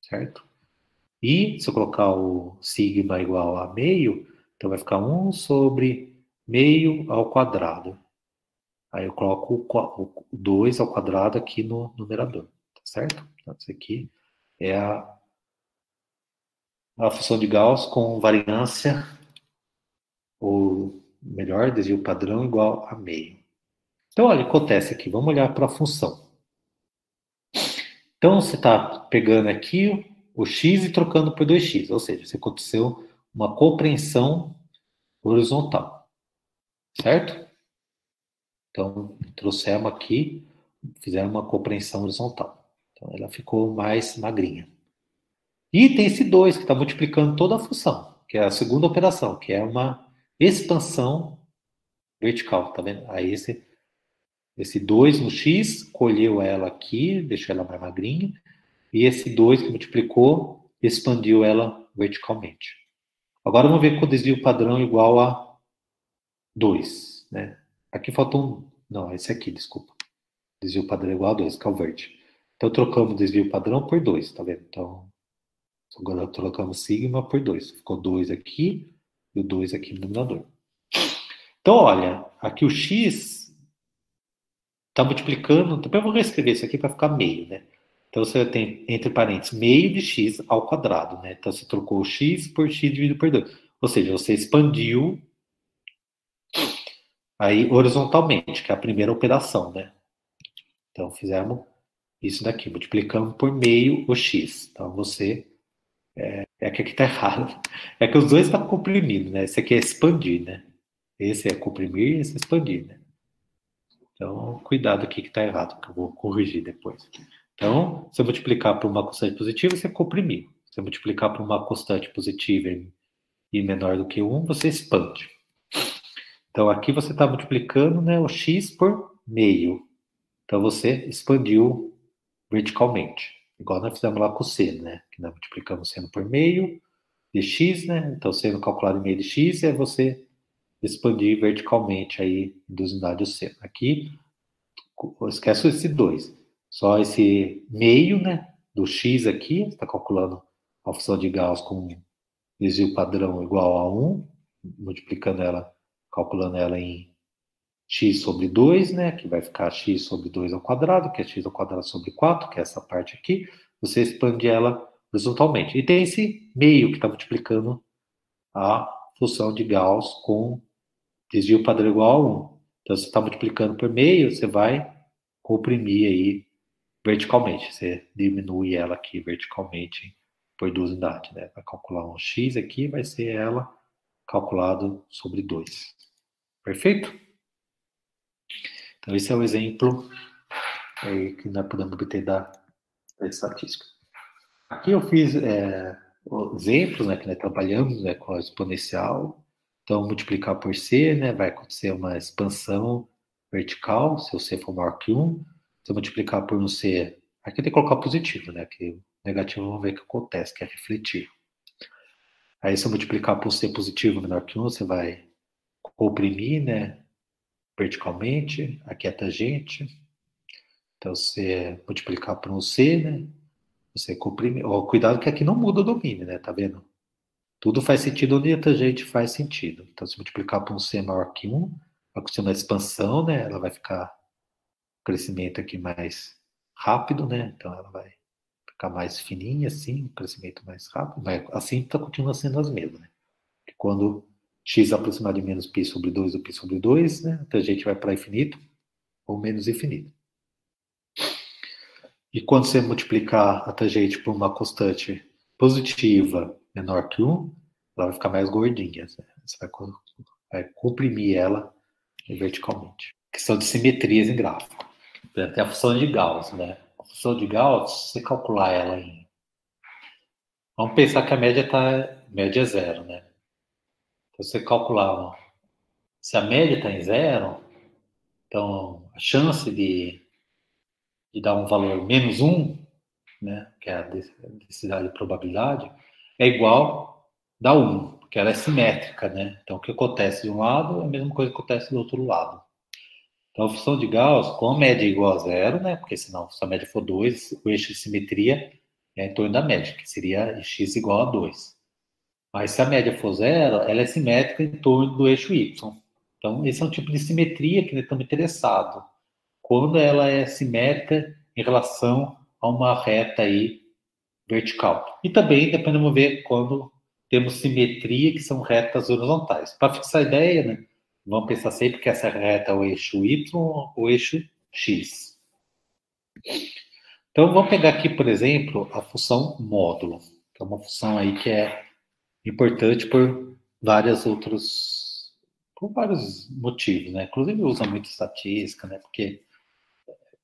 certo? E se eu colocar o sigma igual a meio, então vai ficar 1 sobre meio ao quadrado. Aí eu coloco o 2 ao quadrado aqui no numerador, tá certo? Então, isso aqui é a função de Gauss com variância, ou melhor, desvio padrão igual a meio. Então, olha, acontece aqui, vamos olhar para a função. Então, você está pegando aqui o x e trocando por 2x, ou seja, se aconteceu uma compreensão horizontal, certo? Então, trouxemos aqui, fizemos uma compreensão horizontal. Então, ela ficou mais magrinha. E tem esse 2 que está multiplicando toda a função, que é a segunda operação, que é uma expansão vertical, tá vendo? Aí esse 2 no x, colheu ela aqui, deixou ela mais magrinha, e esse 2 que multiplicou, expandiu ela verticalmente. Agora vamos ver com o desvio padrão igual a 2, né? Aqui faltou um... Não, esse aqui, desculpa. Desvio padrão igual a 2, que é o vert. Então trocamos o desvio padrão por 2, tá vendo? Então, agora trocamos sigma por 2. Ficou 2 aqui e o 2 aqui no denominador. Então, olha, aqui o x está multiplicando. Depois eu vou reescrever isso aqui para ficar meio, né? Então você tem, entre parênteses, meio de x ao quadrado, né? Então você trocou o x por x dividido por 2. Ou seja, você expandiu aí horizontalmente, que é a primeira operação, né? Então fizemos isso daqui, multiplicamos por meio o x. Então você... É que aqui está errado. É que os dois estão comprimidos, né? Esse aqui é expandir, né? Esse é comprimir e esse é expandir, né? Então, cuidado aqui que está errado, que eu vou corrigir depois. Então, se eu multiplicar por uma constante positiva, você comprimir. Se eu multiplicar por uma constante positiva e menor do que 1, você expande. Então, aqui você está multiplicando, né, o x por meio. Então, você expandiu verticalmente. Igual nós fizemos lá com o seno, né? Que nós multiplicamos o seno por meio de x, né? Então, seno calculado em meio de x é você expandir verticalmente aí, induz unidade o seno. Aqui, esquece esse 2. Só esse meio, né? Do x aqui, está calculando a função de Gauss com desvio padrão igual a 1, multiplicando ela, calculando ela em x sobre 2, né? Que vai ficar x sobre 2 ao quadrado, que é x ao quadrado sobre 4, que é essa parte aqui. Você expande ela horizontalmente. E tem esse meio que está multiplicando a função de Gauss com desvio padrão igual a 1. Então, você está multiplicando por meio, você vai comprimir aí verticalmente. Você diminui ela aqui verticalmente por 2 unidades, né? Vai calcular um x aqui, vai ser ela calculado sobre 2. Perfeito? Então, esse é o exemplo aí que nós podemos obter da estatística. Aqui eu fiz exemplos, né, que nós trabalhamos, né, com a exponencial. Então, multiplicar por c, né, vai acontecer uma expansão vertical, se o c for maior que 1. Se eu multiplicar por um c, aqui tem que colocar positivo, né, que o negativo vamos ver o que acontece, que é refletir. Aí, se eu multiplicar por um c positivo menor que 1, você vai comprimir, né, verticalmente. Aqui é a tangente. Então, se multiplicar por um c, né, você comprime. Oh, cuidado que aqui não muda o domínio, né, tá vendo? Tudo faz sentido onde a tangente faz sentido. Então, se multiplicar por um c maior que 1, vai acontecer uma expansão, né? Ela vai ficar crescimento aqui mais rápido, né? Então, ela vai ficar mais fininha, assim, crescimento mais rápido. Mas assim, continua sendo as mesmas, né? Porque quando x aproximar de menos π sobre 2 do π sobre 2, né? A tangente vai para infinito ou menos infinito. E quando você multiplicar a tangente por uma constante positiva menor que 1, ela vai ficar mais gordinha. Né? Você vai comprimir ela verticalmente. Questão de simetrias em gráfico. Tem a função de Gauss, né? A função de Gauss, se você calcular ela em... Vamos pensar que a média é zero, né? você calcular, ó, se a média está em zero, então a chance de dar um valor menos 1, né, que é a densidade de probabilidade, é igual a 1, porque ela é simétrica, né? Então, o que acontece de um lado é a mesma coisa que acontece do outro lado. Então, a função de Gauss, com a média igual a zero, né? Porque senão, se a média for 2, o eixo de simetria é em torno da média, que seria x igual a 2. Mas se a média for zero, ela é simétrica em torno do eixo y. Então, esse é um tipo de simetria que nós estamos interessados. Quando ela é simétrica em relação a uma reta aí vertical. E também dependemos ver quando temos simetria, que são retas horizontais. Para fixar a ideia, né, vamos pensar sempre que essa reta é o eixo y ou o eixo x. Então, vamos pegar aqui, por exemplo, a função módulo, que é uma função aí que é importante por vários motivos, né? Inclusive usa muito estatística, né? Porque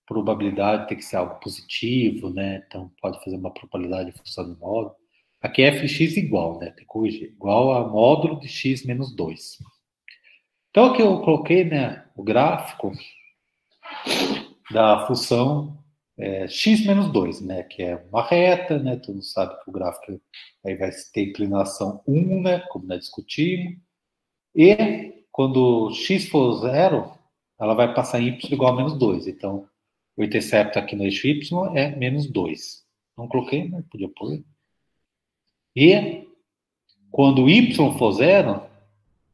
probabilidade tem que ser algo positivo, né? Então pode fazer uma probabilidade de função de módulo. Aqui é fx igual, né? Tem que corrigir. Igual a módulo de x menos 2. Então aqui eu coloquei, né, o gráfico da função x menos 2, né? Que é uma reta, né? Todo mundo sabe que o gráfico aí vai ter inclinação 1, né? Como nós discutimos. E quando x for zero, ela vai passar em y igual a menos 2. Então, o intercepto aqui no eixo y é menos 2. Não coloquei, mas podia pôr. E quando y for zero,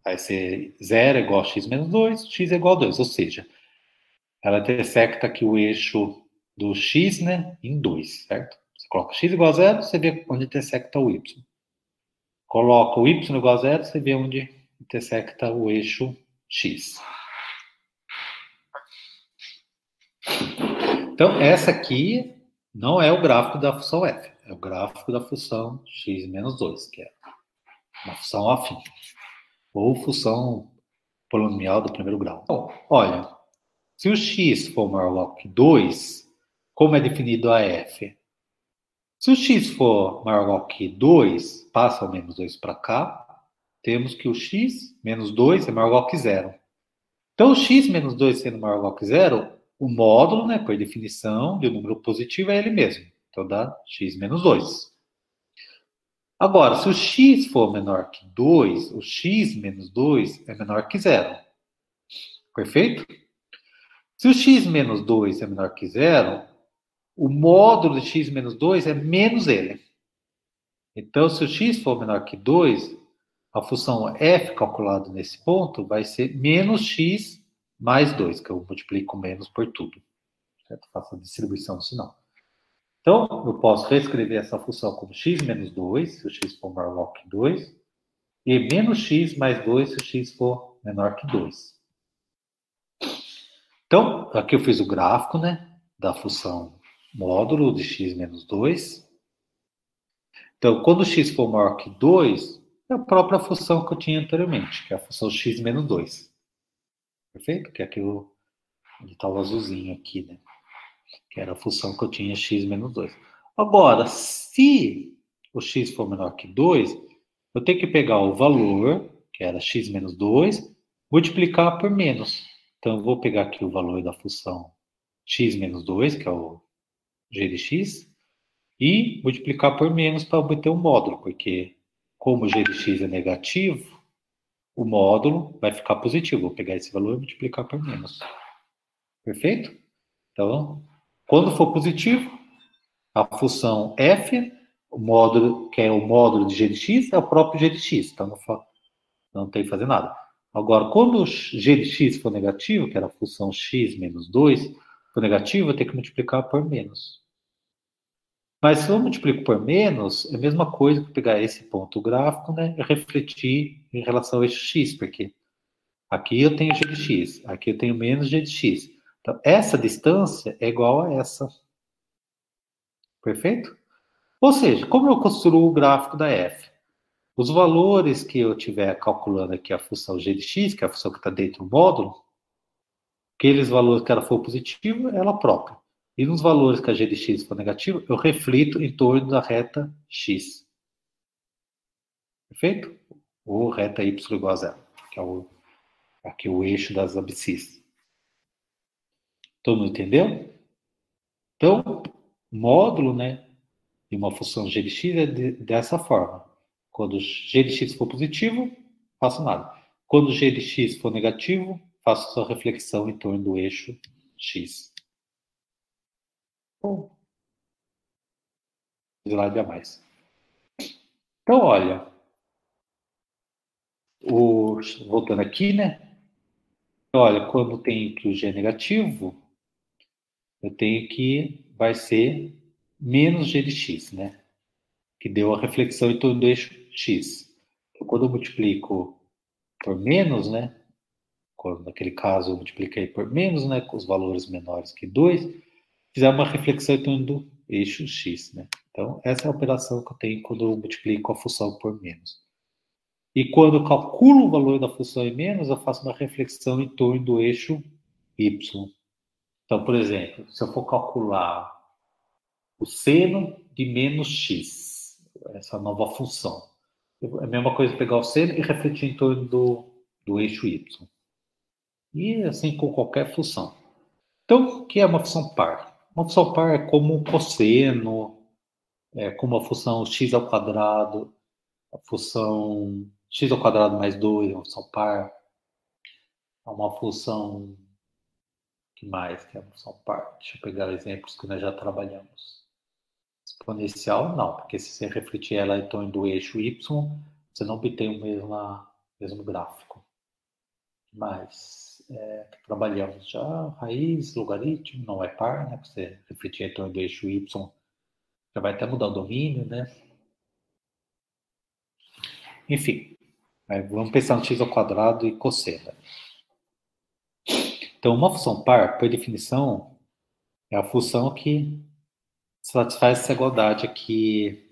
vai ser 0 igual a x menos 2, x é igual a 2. Ou seja, ela intersecta aqui o eixo do x, né, em 2, certo? Você coloca x igual a 0, você vê onde intersecta o y. Coloca o y igual a 0, você vê onde intersecta o eixo x. Então, essa aqui não é o gráfico da função f, é o gráfico da função x menos 2, que é uma função afim, ou função polinomial do primeiro grau. Então, olha, se o x for maior que 2, como é definido a f? Se o x for maior que 2, passa o menos 2 para cá, temos que o x menos 2 é maior que 0. Então, o x menos 2 sendo maior que 0, o módulo, né, por definição, de um número positivo é ele mesmo. Então, dá x menos 2. Agora, se o x for menor que 2, o x menos 2 é menor que 0. Perfeito? Se o x menos 2 é menor que 0, o módulo de x menos 2 é menos ele. Então, se o x for menor que 2, a função f calculada nesse ponto vai ser menos x mais 2, que eu multiplico menos por tudo. Certo? Faço a distribuição do sinal. Então, eu posso reescrever essa função como x menos 2, se o x for maior que 2, e menos x mais 2, se o x for menor que 2. Então, aqui eu fiz o gráfico, né, da função módulo de x menos 2. Então, quando o x for maior que 2, é a própria função que eu tinha anteriormente, que é a função x menos 2. Perfeito? Que é aquilo onde está o azulzinho aqui, né? Que era a função que eu tinha x menos 2. Agora, se o x for menor que 2, eu tenho que pegar o valor, que era x menos 2, multiplicar por menos. Então, eu vou pegar aqui o valor da função x menos 2, que é o g de x, e multiplicar por menos para obter um módulo, porque como o g de x é negativo, o módulo vai ficar positivo. Vou pegar esse valor e multiplicar por menos. Perfeito? Então, quando for positivo, a função f, o módulo, que é o módulo de g de x, é o próprio g de x. Então, não tem que fazer nada. Agora, quando o g de x for negativo, que era a função x menos 2, for negativo, eu tenho que multiplicar por menos. Mas se eu multiplico por menos, é a mesma coisa que pegar esse ponto gráfico, né, e refletir em relação ao eixo x, porque aqui eu tenho g de x, aqui eu tenho menos g de x. Então, essa distância é igual a essa. Perfeito? Ou seja, como eu construo o gráfico da f? Os valores que eu estiver calculando aqui a função g de x, que é a função que está dentro do módulo, aqueles valores que ela for positivo, ela própria. E nos valores que a g de x for negativo, eu reflito em torno da reta x. Perfeito? ou reta y igual a zero, que é aqui o eixo das abscissas. Todo mundo entendeu? Então, módulo, né, de uma função g de x é dessa forma. Quando g de x for positivo, faço nada. Quando g de x for negativo, faço sua reflexão em torno do eixo x. Bom, slide a mais. Então, olha, voltando aqui, né? Olha, quando tem que o g é negativo, eu tenho que vai ser menos g de x, né? Que deu a reflexão em torno do eixo x. Então, quando eu multiplico por menos, né? Quando, naquele caso, eu multipliquei por menos, né? Com os valores menores que 2, fizer uma reflexão em torno do eixo x, né? Então, essa é a operação que eu tenho quando eu multiplico a função por menos. E quando eu calculo o valor da função em menos, eu faço uma reflexão em torno do eixo y. Então, por exemplo, se eu for calcular o seno de menos x, essa nova função, é a mesma coisa pegar o seno e refletir em torno do eixo y. E assim com qualquer função. Então, o que é uma função par? Uma função par é como um cosseno, é como a função x ao quadrado, a função x ao quadrado mais 2 é uma função par, é uma função que mais que é uma função par? Deixa eu pegar exemplos que nós já trabalhamos. Exponencial, não, porque se você refletir ela em torno do eixo y, você não obtém o mesmo gráfico. Mas trabalhamos já raiz, logaritmo, não é par, né? Você refletir em torno do eixo y, já vai até mudar o domínio, né? Enfim, vamos pensar no x ao quadrado e cosseno. Então, uma função par, por definição, é a função que satisfaz essa igualdade aqui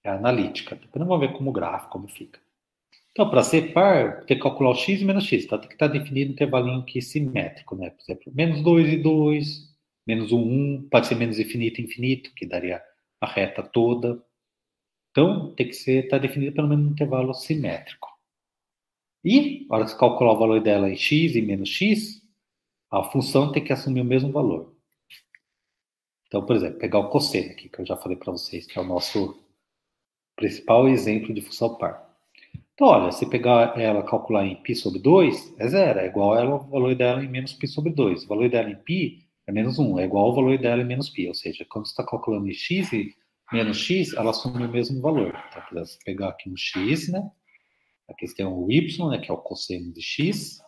analítica. Depois vamos ver como gráfico, como fica. Então, para ser par, tem que calcular o x menos x. Então, tem que estar definido um intervalinho aqui simétrico, né? Por exemplo, menos 2 e 2, menos 1, 1. Pode ser menos infinito e infinito, que daria a reta toda. Então, tem que estar definido pelo menos um intervalo simétrico. E, na hora que você calcular o valor dela em x e menos x, a função tem que assumir o mesmo valor. Então, por exemplo, pegar o cosseno aqui, que eu já falei para vocês, que é o nosso principal exemplo de função par. Então, olha, se pegar ela calcular em π sobre 2, é zero, é igual ao valor dela em menos π sobre 2. O valor dela em π é menos 1, é igual ao valor dela em menos π. Ou seja, quando você está calculando em x e menos x, ela assume o mesmo valor. Então, se pegar aqui um x, né? Aqui tem um y, né? Que é o cosseno de x.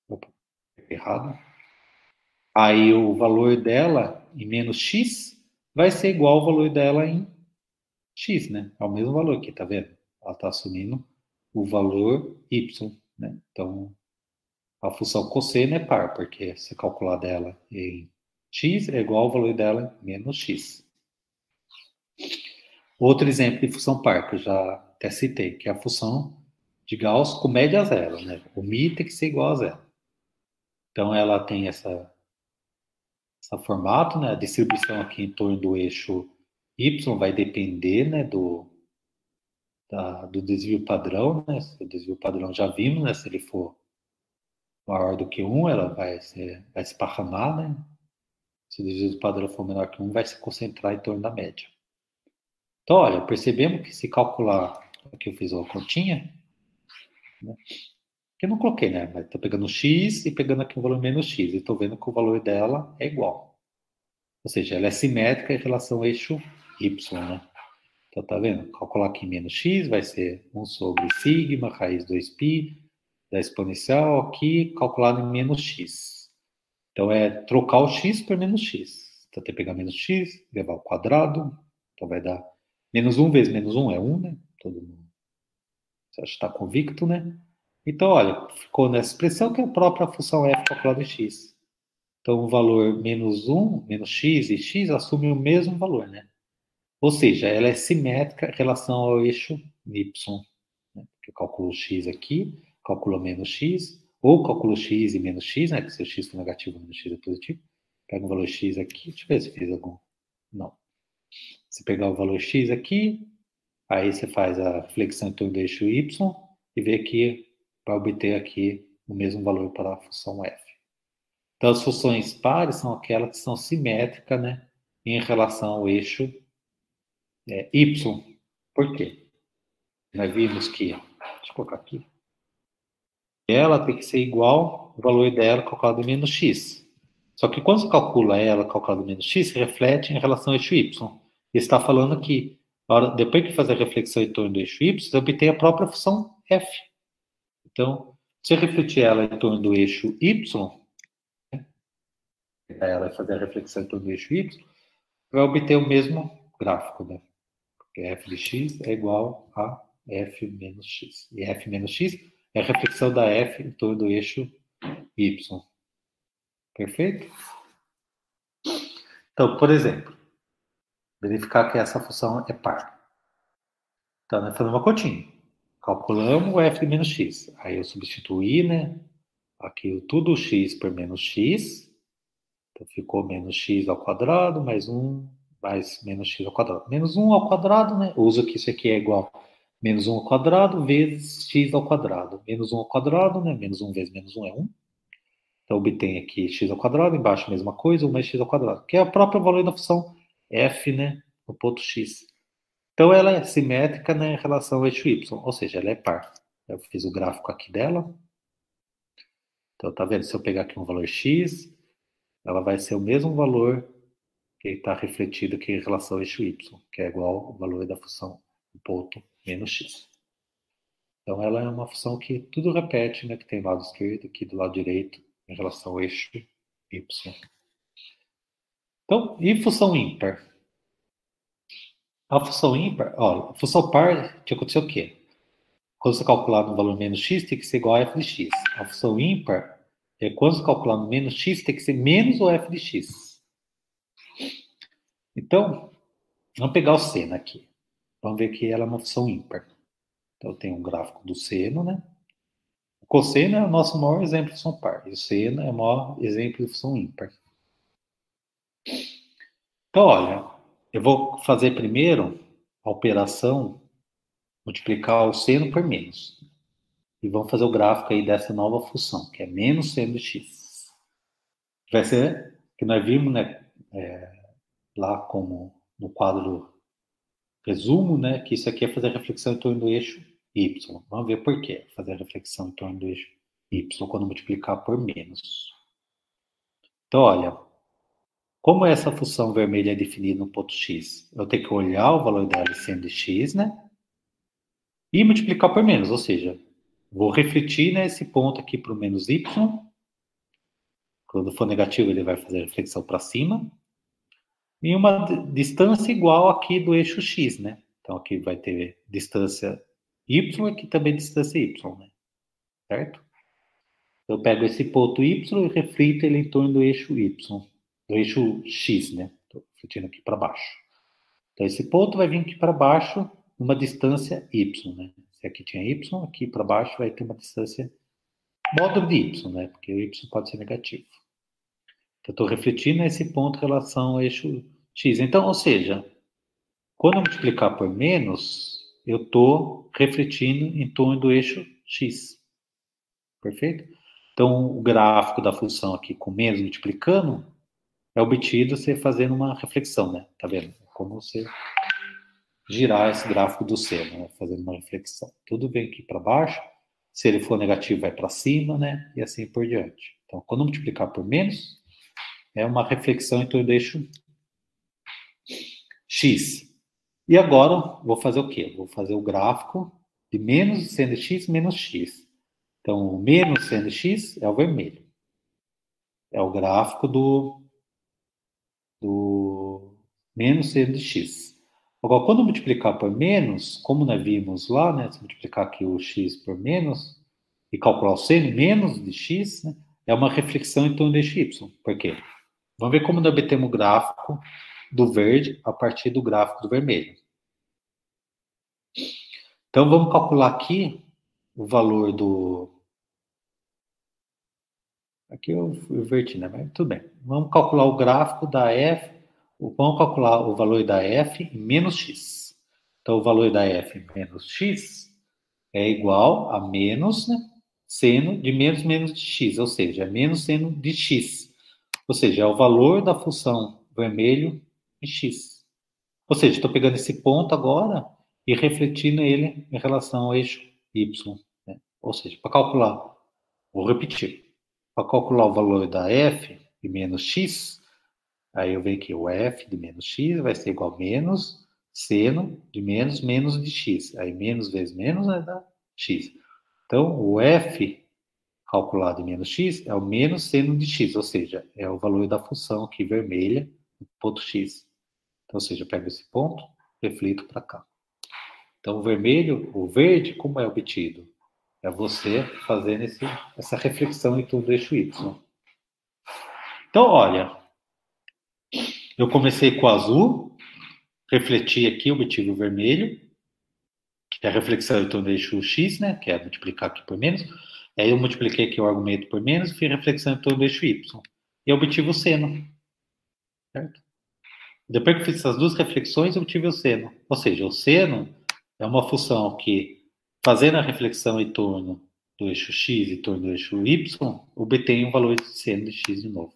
Opa, errado. Aí o valor dela em menos x vai ser igual ao valor dela em x, né? É o mesmo valor aqui, tá vendo? Ela está assumindo o valor y, né? Então, a função cosseno é par, porque se calcular dela em x é igual ao valor dela em menos x. Outro exemplo de função par, que eu já até citei, que é a função de Gauss com média zero, né? O μ tem que ser igual a zero. Então, ela tem essa formato, né? A distribuição aqui em torno do eixo y vai depender, né, do desvio padrão, né? O desvio padrão já vimos, né? Se ele for maior do que 1, ela vai se esparramar, né? Se o desvio padrão for menor que 1, vai se concentrar em torno da média. Então, olha, percebemos que se calcular, aqui eu fiz uma continha, né? Que eu não coloquei, né? Mas estou pegando x e pegando aqui o valor menos x, e estou vendo que o valor dela é igual. Ou seja, ela é simétrica em relação ao eixo y, né? Então, tá vendo? Calcular aqui menos x vai ser 1 sobre sigma, raiz 2π, da exponencial aqui, calculado em menos x. Então, é trocar o x por menos x. Então, tem que pegar menos x, levar ao quadrado. Então, vai dar menos 1 vezes menos 1 é 1, né? Todo mundo está convicto, né? Então, olha, ficou nessa expressão que é a própria função f calculada em x. Então, o valor menos 1, menos x e x assume o mesmo valor, né? Ou seja, ela é simétrica em relação ao eixo y. Né? Eu calculo x aqui, calculo menos x, ou calculo x e menos x, né? Que se o x for negativo, menos x é positivo. Pega o valor x aqui, deixa eu ver se fiz algum. Não. Se pegar o valor x aqui, Aí você faz a reflexão em torno do eixo y e vê que vai obter aqui o mesmo valor para a função f. Então, as funções pares são aquelas que são simétricas, né, em relação ao eixo y. Por quê? Nós vimos que, deixa eu colocar aqui, ela tem que ser igual ao valor dela calculado em menos x. Só que quando você calcula ela calculado em menos x, se reflete em relação ao eixo y. E está falando que, depois que fazer a reflexão em torno do eixo y, você obtém a própria função f. Então, se eu refletir ela em torno do eixo y, ela vai fazer a reflexão em torno do eixo y, vai obter o mesmo gráfico, né? Porque f de x é igual a f menos x. E f menos x é a reflexão da f em torno do eixo y. Perfeito? Então, por exemplo, verificar que essa função é par. Então, nós fazemos uma continha. Calculamos o f de menos x. Aí eu substituí, né? Aqui tudo x por menos x. Então, ficou menos x ao quadrado, mais 1, mais menos x ao quadrado. Menos 1 ao quadrado, né? Eu uso que isso aqui é igual a menos 1 ao quadrado vezes x ao quadrado. Menos 1 ao quadrado, né? Menos 1 vezes menos 1 é 1. Então, obtém aqui x ao quadrado, embaixo a mesma coisa, 1 mais x ao quadrado, que é o próprio valor da função f, né? No ponto x. Então, ela é simétrica, né, em relação ao eixo y, ou seja, ela é par. Eu fiz o gráfico aqui dela. Então, tá vendo? Se eu pegar aqui um valor x, ela vai ser o mesmo valor que está refletido aqui em relação ao eixo y, que é igual ao valor da função do ponto menos x. Então, ela é uma função que tudo repete, né, que tem do lado esquerdo, aqui do lado direito, em relação ao eixo y. Então, e função ímpar? A função ímpar, ó, a função par, que aconteceu o quê? Quando você calcular no valor menos x, tem que ser igual a f de x. A função ímpar é quando você calcular no menos x, tem que ser menos o f de x. Então, vamos pegar o seno aqui. Vamos ver que ela é uma função ímpar. Então, tem um gráfico do seno, né? O cosseno é o nosso maior exemplo de função par. E o seno é o maior exemplo de função ímpar. Então, olha, eu vou fazer primeiro a operação multiplicar o seno por menos. E vamos fazer o gráfico aí dessa nova função, que é menos seno de x. Vai ser, que nós vimos, né, lá como no quadro resumo, né, que isso aqui é fazer a reflexão em torno do eixo y. Vamos ver por quê. Fazer a reflexão em torno do eixo y quando multiplicar por menos. Então, olha, como essa função vermelha é definida no ponto x, eu tenho que olhar o valor dela seno de x, né, e multiplicar por menos, ou seja, vou refletir nesse ponto aqui para o menos y. Quando for negativo, ele vai fazer a reflexão para cima. E uma distância igual aqui do eixo x, né? Então, aqui vai ter distância y, aqui também distância y, né? Certo? Eu pego esse ponto y e reflito ele em torno do eixo y, do eixo x, né? Estou refletindo aqui para baixo. Então, esse ponto vai vir aqui para baixo, uma distância y, né? Se aqui tinha y, aqui para baixo vai ter uma distância módulo de y, né? Porque o y pode ser negativo. Eu estou refletindo esse ponto em relação ao eixo x. Então, ou seja, quando eu multiplicar por menos, eu estou refletindo em torno do eixo x. Perfeito? Então, o gráfico da função aqui com menos multiplicando é obtido você fazendo uma reflexão, né? Tá vendo? Como você girar esse gráfico do seno, né? Fazendo uma reflexão. Tudo vem aqui para baixo. Se ele for negativo, vai para cima, né? E assim por diante. Então, quando multiplicar por menos, é uma reflexão em torno do eixo x. E agora, vou fazer o quê? Vou fazer o gráfico de menos seno de x menos x. Então, o menos seno de x é o vermelho. É o gráfico do menos seno de x. Agora, quando multiplicar por menos, como nós vimos lá, né? Se multiplicar aqui o x por menos e calcular o seno menos de x, né, é uma reflexão em torno deste y. Por quê? Vamos ver como nós obtemos o gráfico do verde a partir do gráfico do vermelho. Então, vamos calcular aqui o valor do... Aqui eu inverti, né? Mas tudo bem. Vamos calcular o gráfico da f, vamos calcular o valor da f em menos x. Então, o valor da f menos x é igual a menos, né, seno de menos de x, ou seja, é menos seno de x. Ou seja, é o valor da função vermelho em x. Ou seja, estou pegando esse ponto agora e refletindo ele em relação ao eixo y. Né? Ou seja, para calcular, vou repetir, para calcular o valor da f de menos x, aí eu venho aqui, o f de menos x vai ser igual a menos seno de menos de x. Aí menos vezes menos vai dar x. Então, o f calculado em menos x é o menos seno de x, ou seja, é o valor da função aqui vermelha, ponto x. Então, ou seja, eu pego esse ponto, reflito para cá. Então, o vermelho, o verde, como é obtido? É você fazendo essa reflexão em torno do eixo y. Então, olha, eu comecei com o azul, refleti aqui, obtive o vermelho, que é a reflexão em torno do eixo x, né? Que é multiplicar aqui por menos. Aí eu multipliquei aqui o argumento por menos e fiz reflexão em torno do eixo y. E eu obtive o seno. Certo? Depois que eu fiz essas duas reflexões, eu obtive o seno. Ou seja, o seno é uma função que, fazendo a reflexão em torno do eixo x e em torno do eixo y, obtém um valor de seno de x de novo.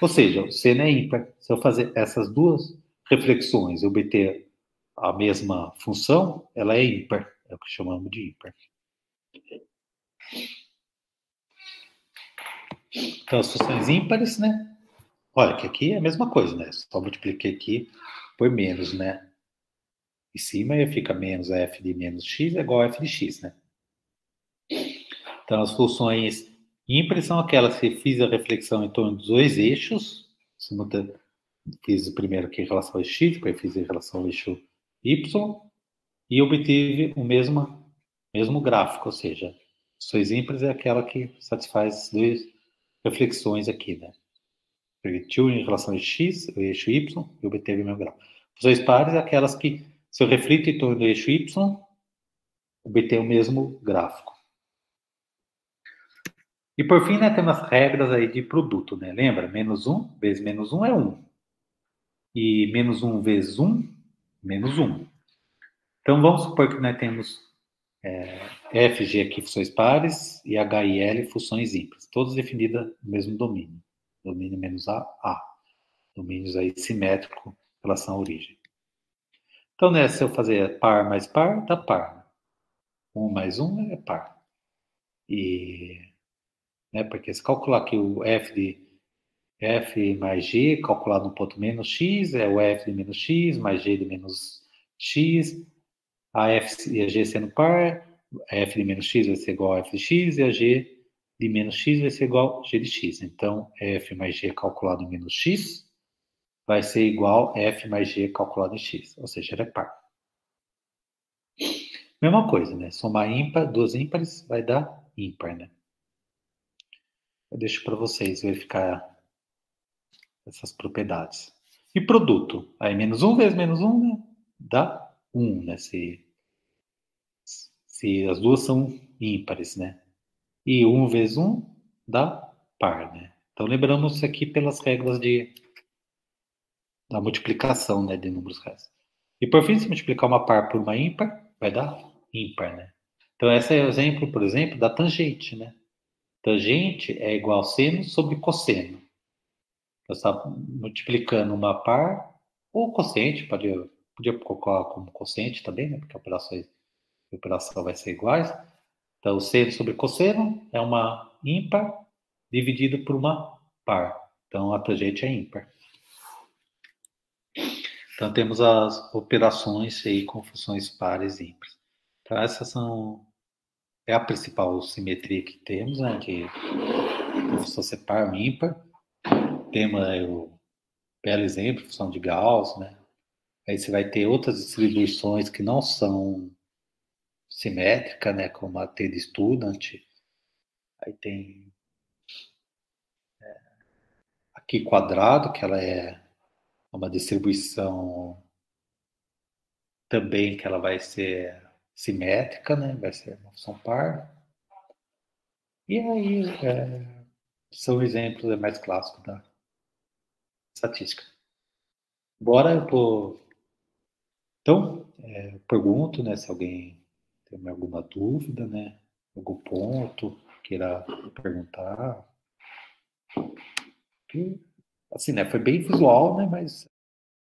Ou seja, o seno é ímpar. Se eu fazer essas duas reflexões e obter a mesma função, ela é ímpar. É o que chamamos de ímpar. Então, as funções ímpares, né? Olha, que aqui é a mesma coisa, né? Só multipliquei aqui por menos, né? Em cima fica menos f de menos x é igual a f de x, né? Então, as funções ímpares são aquelas que fiz a reflexão em torno dos dois eixos. Fiz o primeiro aqui em relação ao eixo x, depois fiz em relação ao eixo y, e obtive o mesmo gráfico, ou seja, funções ímpares é aquela que satisfaz as duas reflexões aqui, né? Permitiu em relação ao x, o eixo y, e obteve o mesmo grau. Funções pares é aquelas que, se eu reflito em torno do eixo y, obtém o mesmo gráfico. E por fim, né, temos as regras aí de produto, né? Lembra? Menos 1 vezes menos 1 é 1. E menos 1 vezes 1, menos 1. Então, vamos supor que nós temos f, g aqui, funções pares, e h e l, funções ímpares. Todas definidas no mesmo domínio. Domínio menos a, a. Domínios aí simétrico em relação à origem. Então, né, se eu fazer par mais par, dá par. 1 mais 1 é par. E, né, porque se calcular aqui o f de f mais g, calculado no ponto menos x, é o f de menos x, mais g de menos x, a f e a g sendo par, a f de menos x vai ser igual a f de x, e a g de menos x vai ser igual a g de x. Então, f mais g calculado em menos x vai ser igual a f mais g calculado em x, ou seja, ele é par. Mesma coisa, né? Somar ímpar, duas ímpares vai dar ímpar, né? Eu deixo para vocês verificar essas propriedades. E produto? Aí menos 1 vezes menos 1, né? Dá 1, né? Se as duas são ímpares, né? E 1 vezes 1 dá par, né? Então lembramos isso aqui pelas regras da multiplicação, né? De números reais. E por fim, se multiplicar uma par por uma ímpar, vai dar ímpar, né? Então esse é o exemplo, por exemplo, da tangente, né? Tangente é igual a seno sobre cosseno. Você está multiplicando uma par ou cossente, podia colocar como cossente também, né? Porque a operação vai ser iguais. Então, seno sobre cosseno é uma ímpar dividido por uma par. Então, a tangente é ímpar. Então, temos as operações aí com funções pares e ímpares. Então, essas é a principal simetria que temos, né? Que a função ser par ou ímpar. Temos o belo exemplo, função de Gauss, né? Aí você vai ter outras distribuições que não são simétricas, né? Como a T de Student. Aí tem aqui quadrado, que ela é uma distribuição também que ela vai ser simétrica, né? Vai ser uma função par. E aí são exemplos mais clássicos da estatística. Bora eu tô... Então, eu pergunto, né, se alguém tem alguma dúvida, né, algum ponto queira perguntar. Assim, né, foi bem visual, né, mas